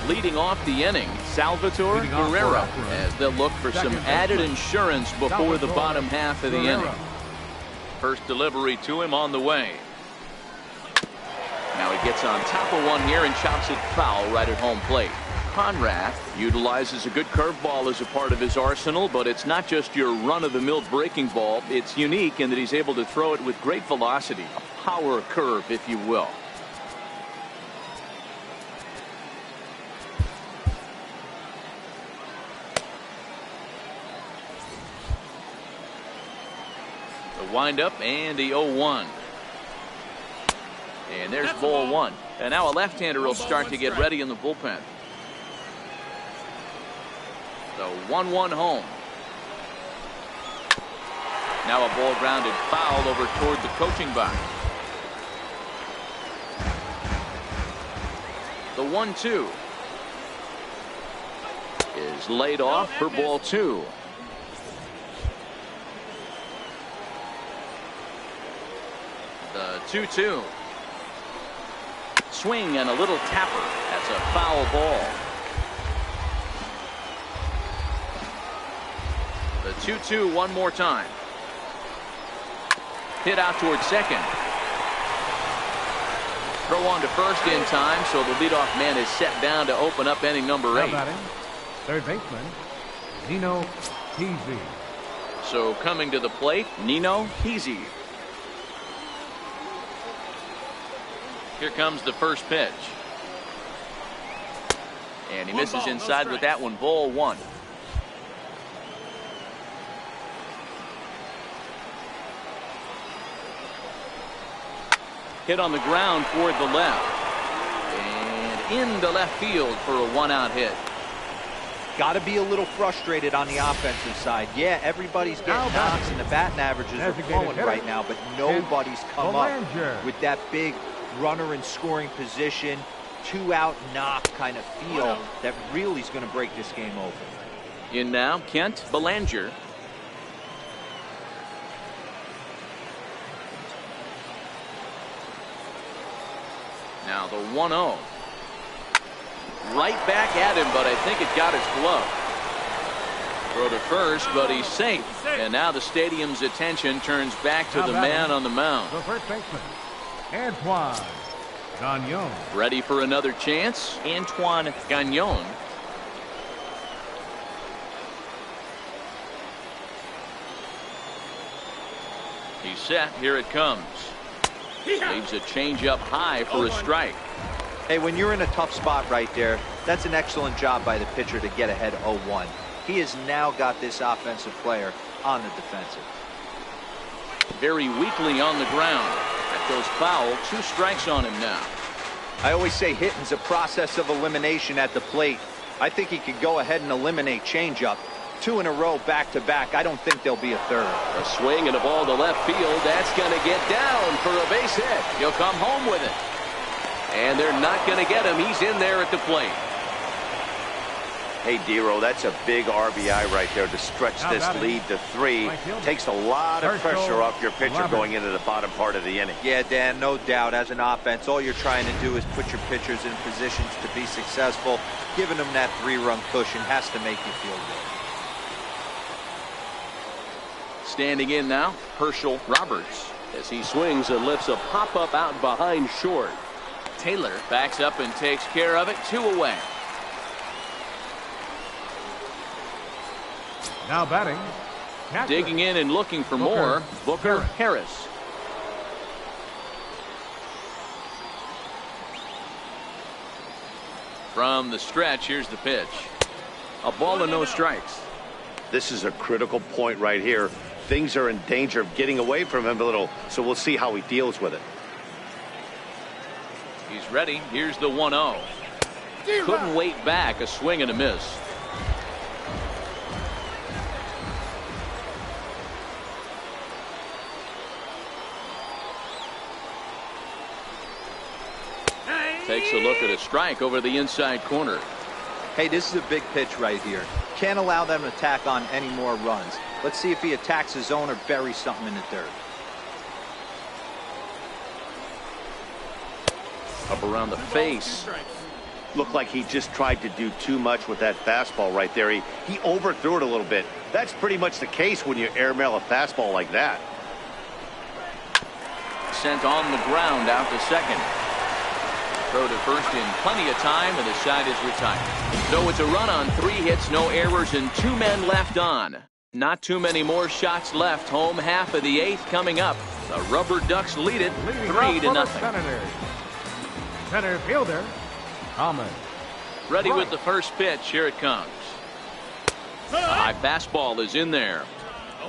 Leading off the inning, Salvatore Guerrero, as they'll look for some added insurance before the bottom half of the inning. First delivery to him on the way. Now he gets on top of one here and chops it foul right at home plate. Conrad utilizes a good curveball as a part of his arsenal, but it's not just your run-of-the-mill breaking ball. It's unique in that he's able to throw it with great velocity, a power curve, if you will. The windup and the 0-1. And there's ball one. And now a left-hander will start to get ready in the bullpen. The 1-1 home. Now a ball grounded foul over toward the coaching box. The 1-2 is laid off for ball two. The 2-2. Swing and a little tapper. That's a foul ball. The 2-2 one more time. Hit out towards second. Throw on to first in time, so the leadoff man is set down to open up inning number 8. Third baseman, Nino Peasy. So coming to the plate, Nino Peasy. Here comes the first pitch. And he misses inside with that one, ball one. Hit on the ground toward the left. And into left field for a one-out hit. Got to be a little frustrated on the offensive side. Yeah, everybody's getting knocks and the batting averages are flowing right now, but nobody's come up with that big runner in scoring position, 2-out knock kind of feel that really is going to break this game open. In now, Kent Belanger. Now the 1-0. Right back at him, but I think it got his glove. Throw to first, but he's safe. And now the stadium's attention turns back to the man on the mound. The first baseman, Antoine Gagnon. Ready for another chance, Antoine Gagnon. He's set. Here it comes. Leaves a changeup high for a strike. Hey, when you're in a tough spot right there, That's an excellent job by the pitcher to get ahead 0-1. He has now got this offensive player on the defensive. Very weakly on the ground. That goes foul. 2 strikes on him now. I always say hitting's a process of elimination at the plate. I think he could go ahead and eliminate changeup. 2 in a row back-to-back. I don't think there'll be a third. A swing and a ball to left field. That's going to get down for a base hit. He'll come home with it. And they're not going to get him. He's in there at the plate. Hey, Dero, that's a big RBI right there to stretch this lead to 3. Takes a lot of pressure off your pitcher going into the bottom part of the inning. Yeah, Dan, no doubt. As an offense, all you're trying to do is put your pitchers in positions to be successful. Giving them that 3-run cushion has to make you feel good. Standing in now, Herschel Roberts. As he swings and lifts a pop-up out behind short. Taylor backs up and takes care of it. 2 away. Now batting. Catcher. Digging in and looking for more. Booker Harris. From the stretch, here's the pitch. A ball and no strikes. This is a critical point right here. Things are in danger of getting away from him a little, so we'll see how he deals with it. He's ready. Here's the 1-0. Couldn't wait back. A swing and a miss. Takes a look at a strike over the inside corner. Hey, this is a big pitch right here. Can't allow them to tack on any more runs. Let's see if he attacks his zone or buries something in the dirt. Up around the face. Looked like he just tried to do too much with that fastball right there. He overthrew it a little bit. That's pretty much the case when you airmail a fastball like that. Sent on the ground out to second. Throw to first in plenty of time, and the side is retired. So it's a run on 3 hits, no errors, and 2 men left on. Not too many more shots left. Home half of the 8th coming up. The Rubberducks lead it 3-0. Center fielder, Thomas. Ready with the first pitch. Here it comes. A high fastball is in there.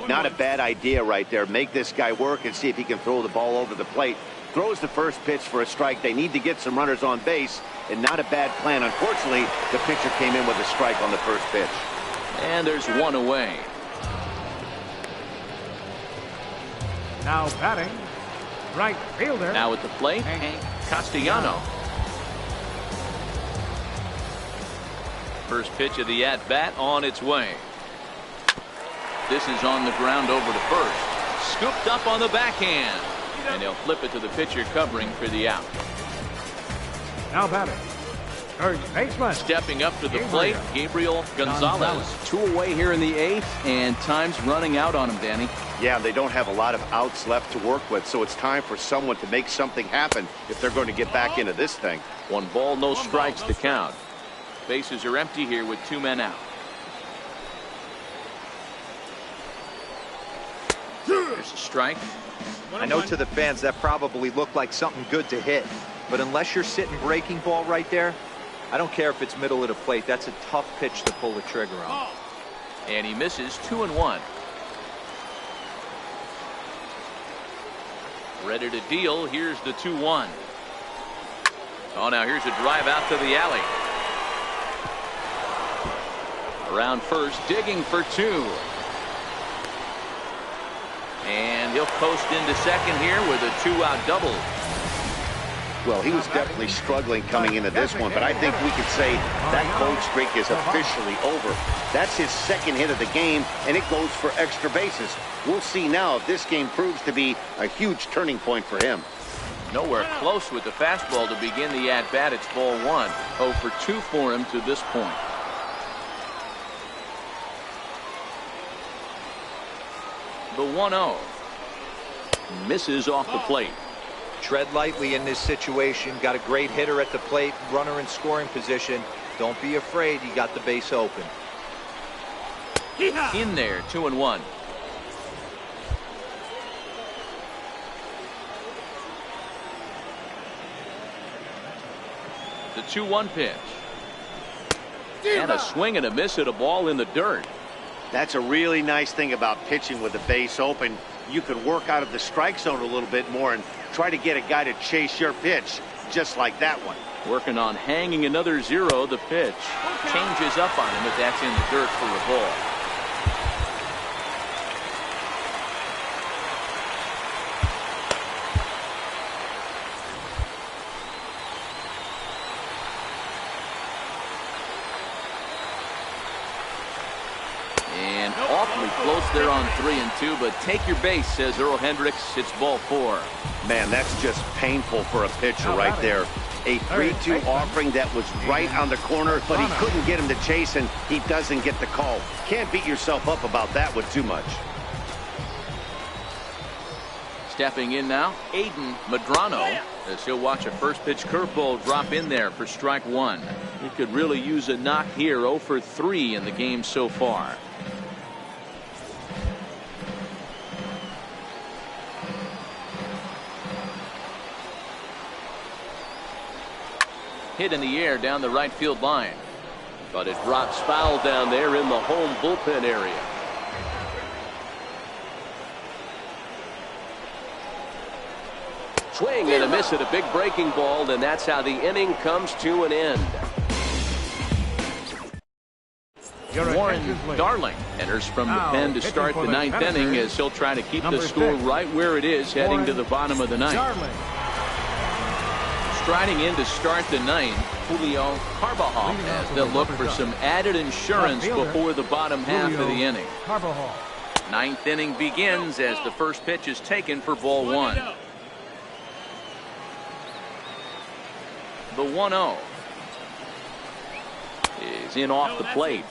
Not a bad idea right there. Make this guy work and see if he can throw the ball over the plate. Throws the first pitch for a strike. They need to get some runners on base, and not a bad plan. Unfortunately, the pitcher came in with a strike on the first pitch. And there's 1 away. Now batting, right fielder. Now at the plate, Hank Castellano. First pitch of the at-bat on its way. This is on the ground over to first. Scooped up on the backhand. And he'll flip it to the pitcher covering for the out. Now batting, third baseman. Stepping up to the plate, Gabriel Gonzalez. 2 away here in the 8th, and time's running out on him, Danny. Yeah, they don't have a lot of outs left to work with, so it's time for someone to make something happen if they're going to get back into this thing. 1 ball, no strikes to count. Bases are empty here with 2 men out. There's a strike. I know to the fans that probably looked like something good to hit, but unless you're sitting breaking ball right there, I don't care if it's middle of the plate. That's a tough pitch to pull the trigger on. And he misses. 2-1. Ready to deal. Here's the 2-1. Oh, now here's a drive out to the alley. Around first, digging for 2. And he'll post into second here with a 2-out double. Well, he was definitely struggling coming into this one, but I think we could say that cold streak is officially over. That's his 2nd hit of the game, and it goes for extra bases. We'll see now if this game proves to be a huge turning point for him. Nowhere close with the fastball to begin the at-bat. It's ball 1. 0 for 2 for him to this point. The 1-0. Misses off the plate. Tread lightly in this situation. Got a great hitter at the plate. Runner in scoring position. Don't be afraid. You got the base open. In there. 2-1. The 2-1 pitch. And a swing and a miss at a ball in the dirt. That's a really nice thing about pitching with the base open. You can work out of the strike zone a little bit more and try to get a guy to chase your pitch, just like that one. Working on hanging another 0. The pitch changes up on him, but that's in the dirt for a ball. And awfully close there on 3-2, but take your base, says Earl Hendricks. It's ball 4. Man, that's just painful for a pitcher right there. A 3-2 offering that was right on the corner, but he couldn't get him to chase, and he doesn't get the call. Can't beat yourself up about that one too much. Stepping in now, Aiden Medrano, as he'll watch a first pitch curveball drop in there for strike 1. He could really use a knock here. 0 for 3 in the game so far. Hit in the air down the right field line, but it drops foul down there in the home bullpen area. Swing and a miss at a big breaking ball, and that's how the inning comes to an end. Warren Darling enters from the pen to start the 9th inning, as he'll try to keep the score right where it is heading to the bottom of the 9th. Striding in to start the 9th, Julio Carbajal, as they'll look for some added insurance before the bottom half of the inning. 9th inning begins as the first pitch is taken for ball 1. The 1-0 is in off the plate.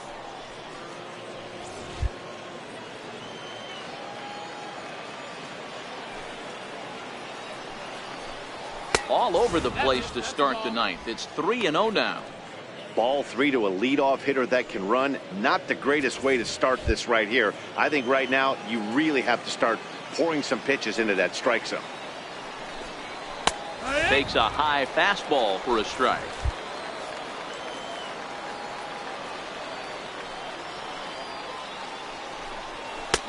All over the place to start the 9th. It's 3-0 now. Ball 3 to a leadoff hitter that can run. Not the greatest way to start this right here. I think right now you really have to start pouring some pitches into that strike zone. Takes a high fastball for a strike.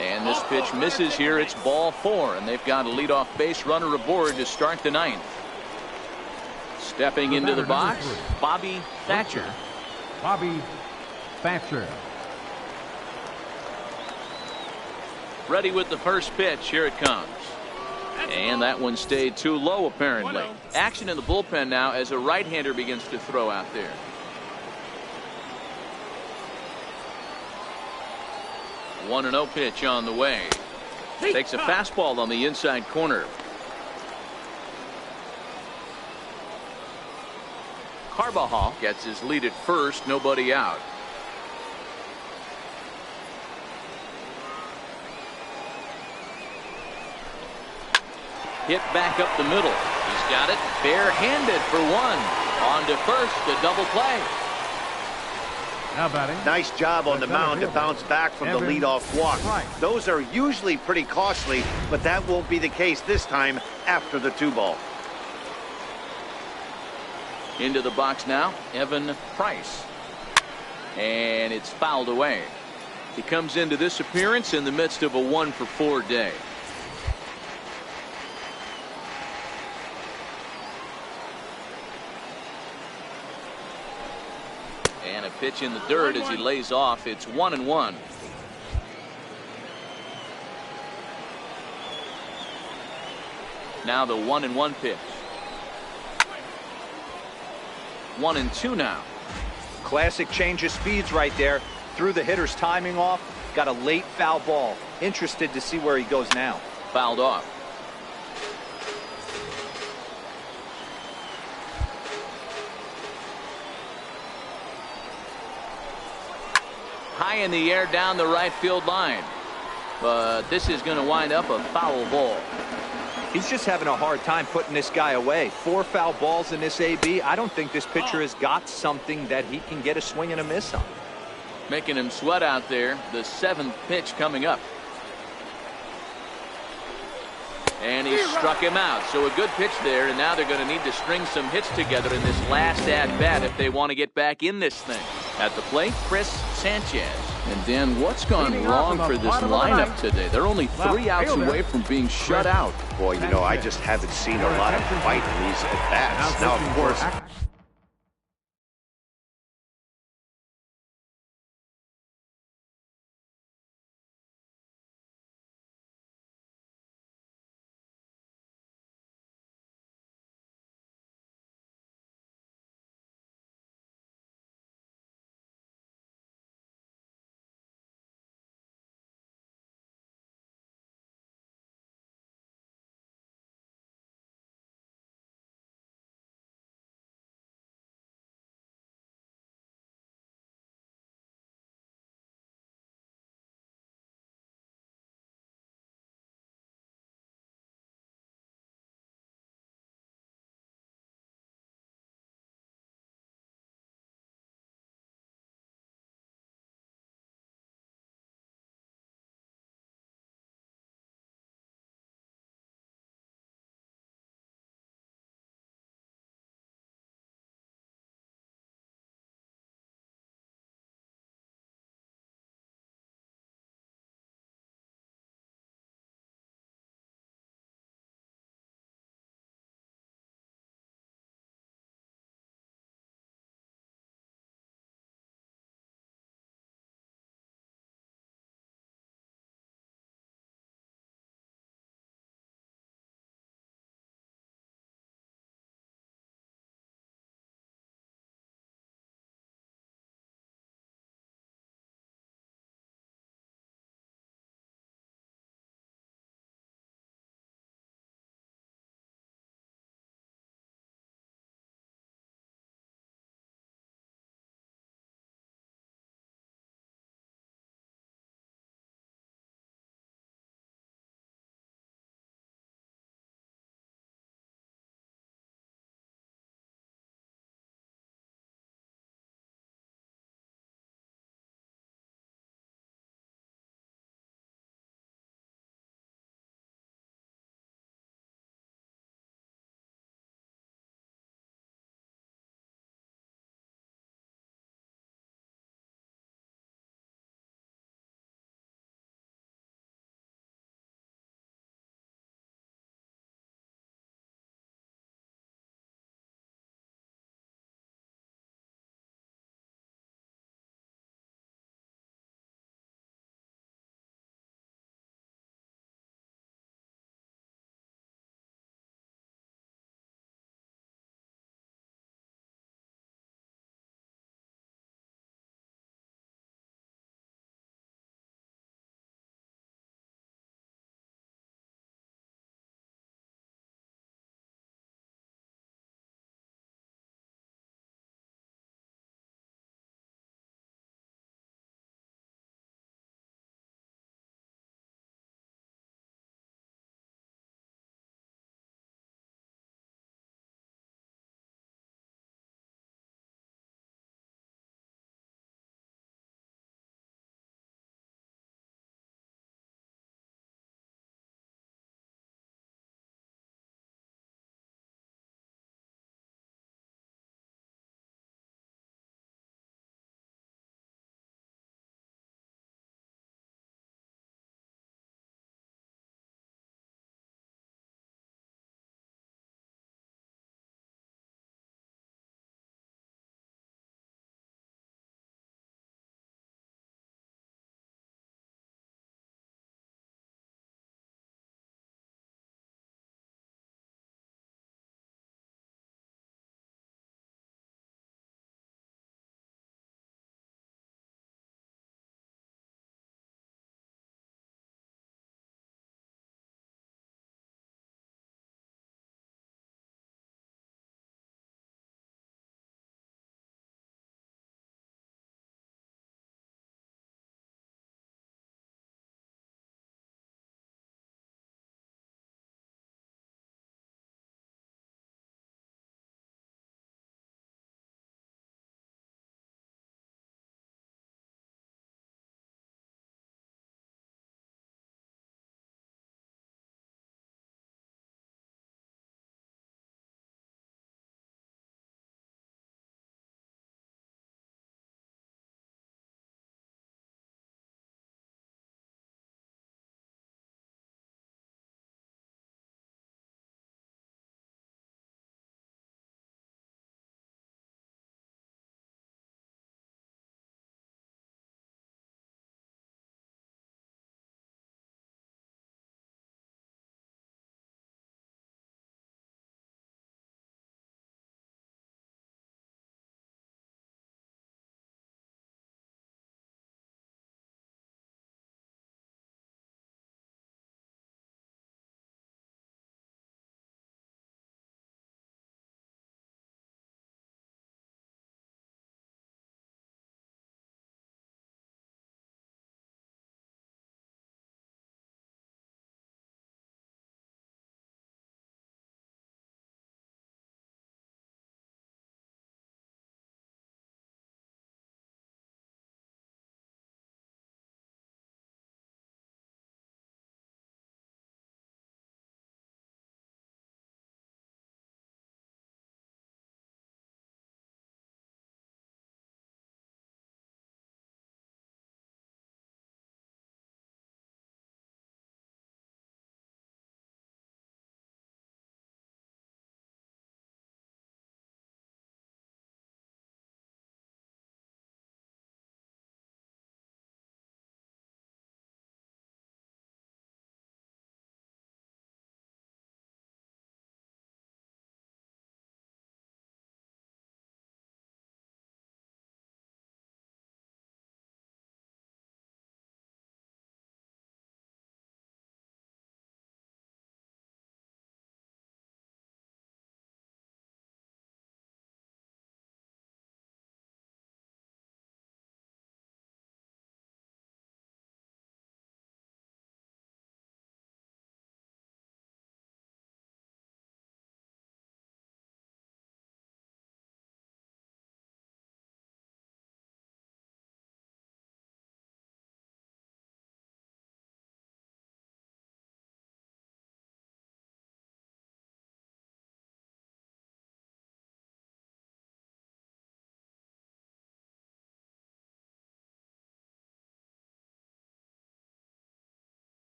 And this pitch misses here. It's ball 4, and they've got a leadoff base runner aboard to start the 9th. Stepping into the box, Bobby Thatcher. Bobby Thatcher. Ready with the first pitch. Here it comes. And that one stayed too low, apparently. Action in the bullpen now as a right-hander begins to throw out there. The 1-0 pitch on the way. Takes a fastball on the inside corner. Carbajal gets his lead at first, nobody out. Hit back up the middle. He's got it barehanded for 1. On to first, a double play. Now batting. Nice job on the mound to bounce back from the leadoff walk. Those are usually pretty costly, but that won't be the case this time after the 2-ball. Into the box now, Evan Price. And it's fouled away. He comes into this appearance in the midst of a 1 for 4 day. And a pitch in the dirt as he lays off. It's 1-1. Now the 1-1 pitch. 1-2 now. Classic change of speeds right there. Threw the hitter's timing off. Got a late foul ball. Interested to see where he goes now. Fouled off. High in the air down the right field line. But this is going to wind up a foul ball. He's just having a hard time putting this guy away. 4 foul balls in this AB. I don't think this pitcher has got something that he can get a swing and a miss on. Making him sweat out there. The 7th pitch coming up. And he struck him out. So a good pitch there, and now they're going to need to string some hits together in this last at-bat if they want to get back in this thing. At the plate, Chris Sanchez. And Dan, what's gone wrong for this lineup today? They're only 3 outs away from being shut out. Boy, you know, I just haven't seen a lot of fight in these at-bats. Now, of course,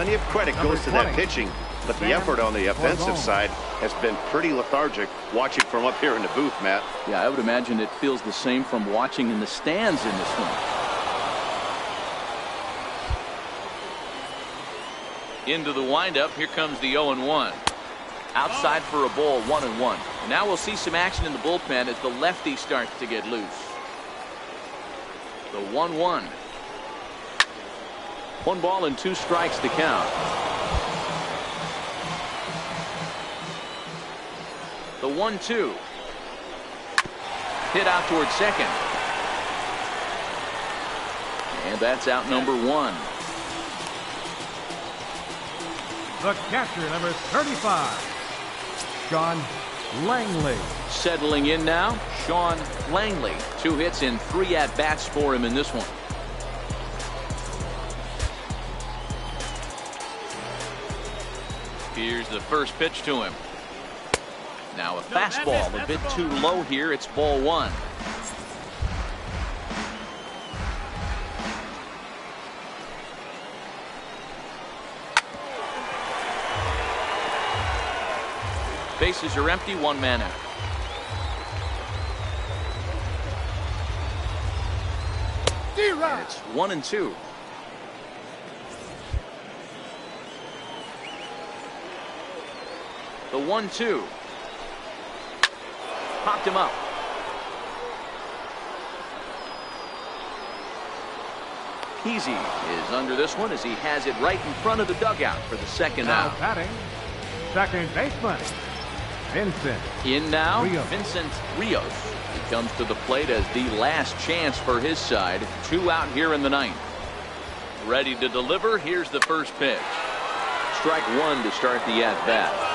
Plenty of credit goes to that pitching, but the effort on the offensive side has been pretty lethargic watching from up here in the booth, Matt. Yeah, I would imagine it feels the same from watching in the stands in this one. Into the windup, here comes the 0-1. Outside for a ball, 1-1. Now we'll see some action in the bullpen as the lefty starts to get loose. The 1-1. 1 ball and 2 strikes to count. The 1-2. Hit out towards second. And that's out number 1. The catcher, number 35, Sean Langley. Settling in now, Sean Langley. 2 hits and 3 at-bats for him in this one. Here's the first pitch to him. Now a fastball, a bit too low here. It's ball 1. Bases are empty, 1 man out. And it's 1-2. The 1-2. Popped him up. Peasy is under this one as he has it right in front of the dugout for the second out. Batting, second baseman, Vincent. In now, Rios. Vincent Rios. He comes to the plate as the last chance for his side. 2 out here in the 9th. Ready to deliver. Here's the first pitch. Strike 1 to start the at-bat.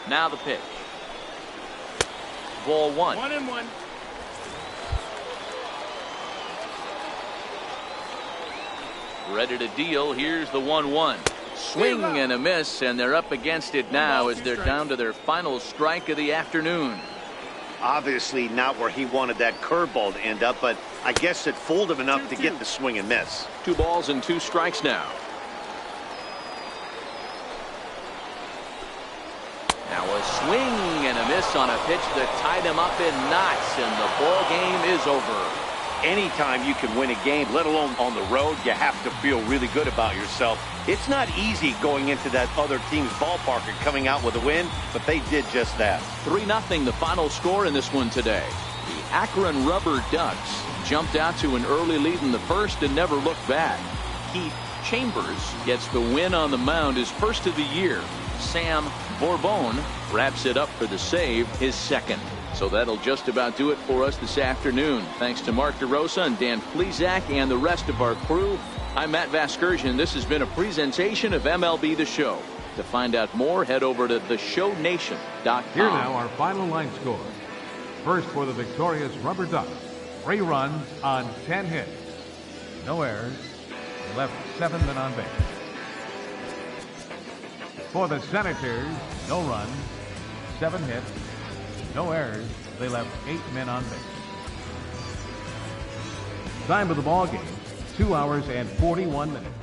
Now the pitch. Ball 1. 1-1. Ready to deal. Here's the 1-1. Swing and a miss, and they're up against it now as they're down to their final strike of the afternoon. Obviously not where he wanted that curveball to end up, but I guess it fooled him enough to get the swing and miss. 2 balls and 2 strikes now. Now a swing and a miss on a pitch that tied him up in knots, and the ball game is over. Anytime you can win a game, let alone on the road, you have to feel really good about yourself. It's not easy going into that other team's ballpark and coming out with a win, but they did just that. 3-0 the final score in this one today. The Akron Rubberducks jumped out to an early lead in the first and never looked back. Keith Chambers gets the win on the mound, his first of the year. Sam Bourbon wraps it up for the save, his second. So that'll just about do it for us this afternoon. Thanks to Mark DeRosa and Dan Plesac and the rest of our crew. I'm Matt Vasgersian. This has been a presentation of MLB The Show. To find out more, head over to theshownation.com. Here now our final line score. First for the victorious Rubberducks. 3 runs on 10 hits. No errors. They left 7 men on base. For the Senators, no runs, 7 hits. No errors. They left 8 men on base. Time of the ball game, 2 hours and 41 minutes.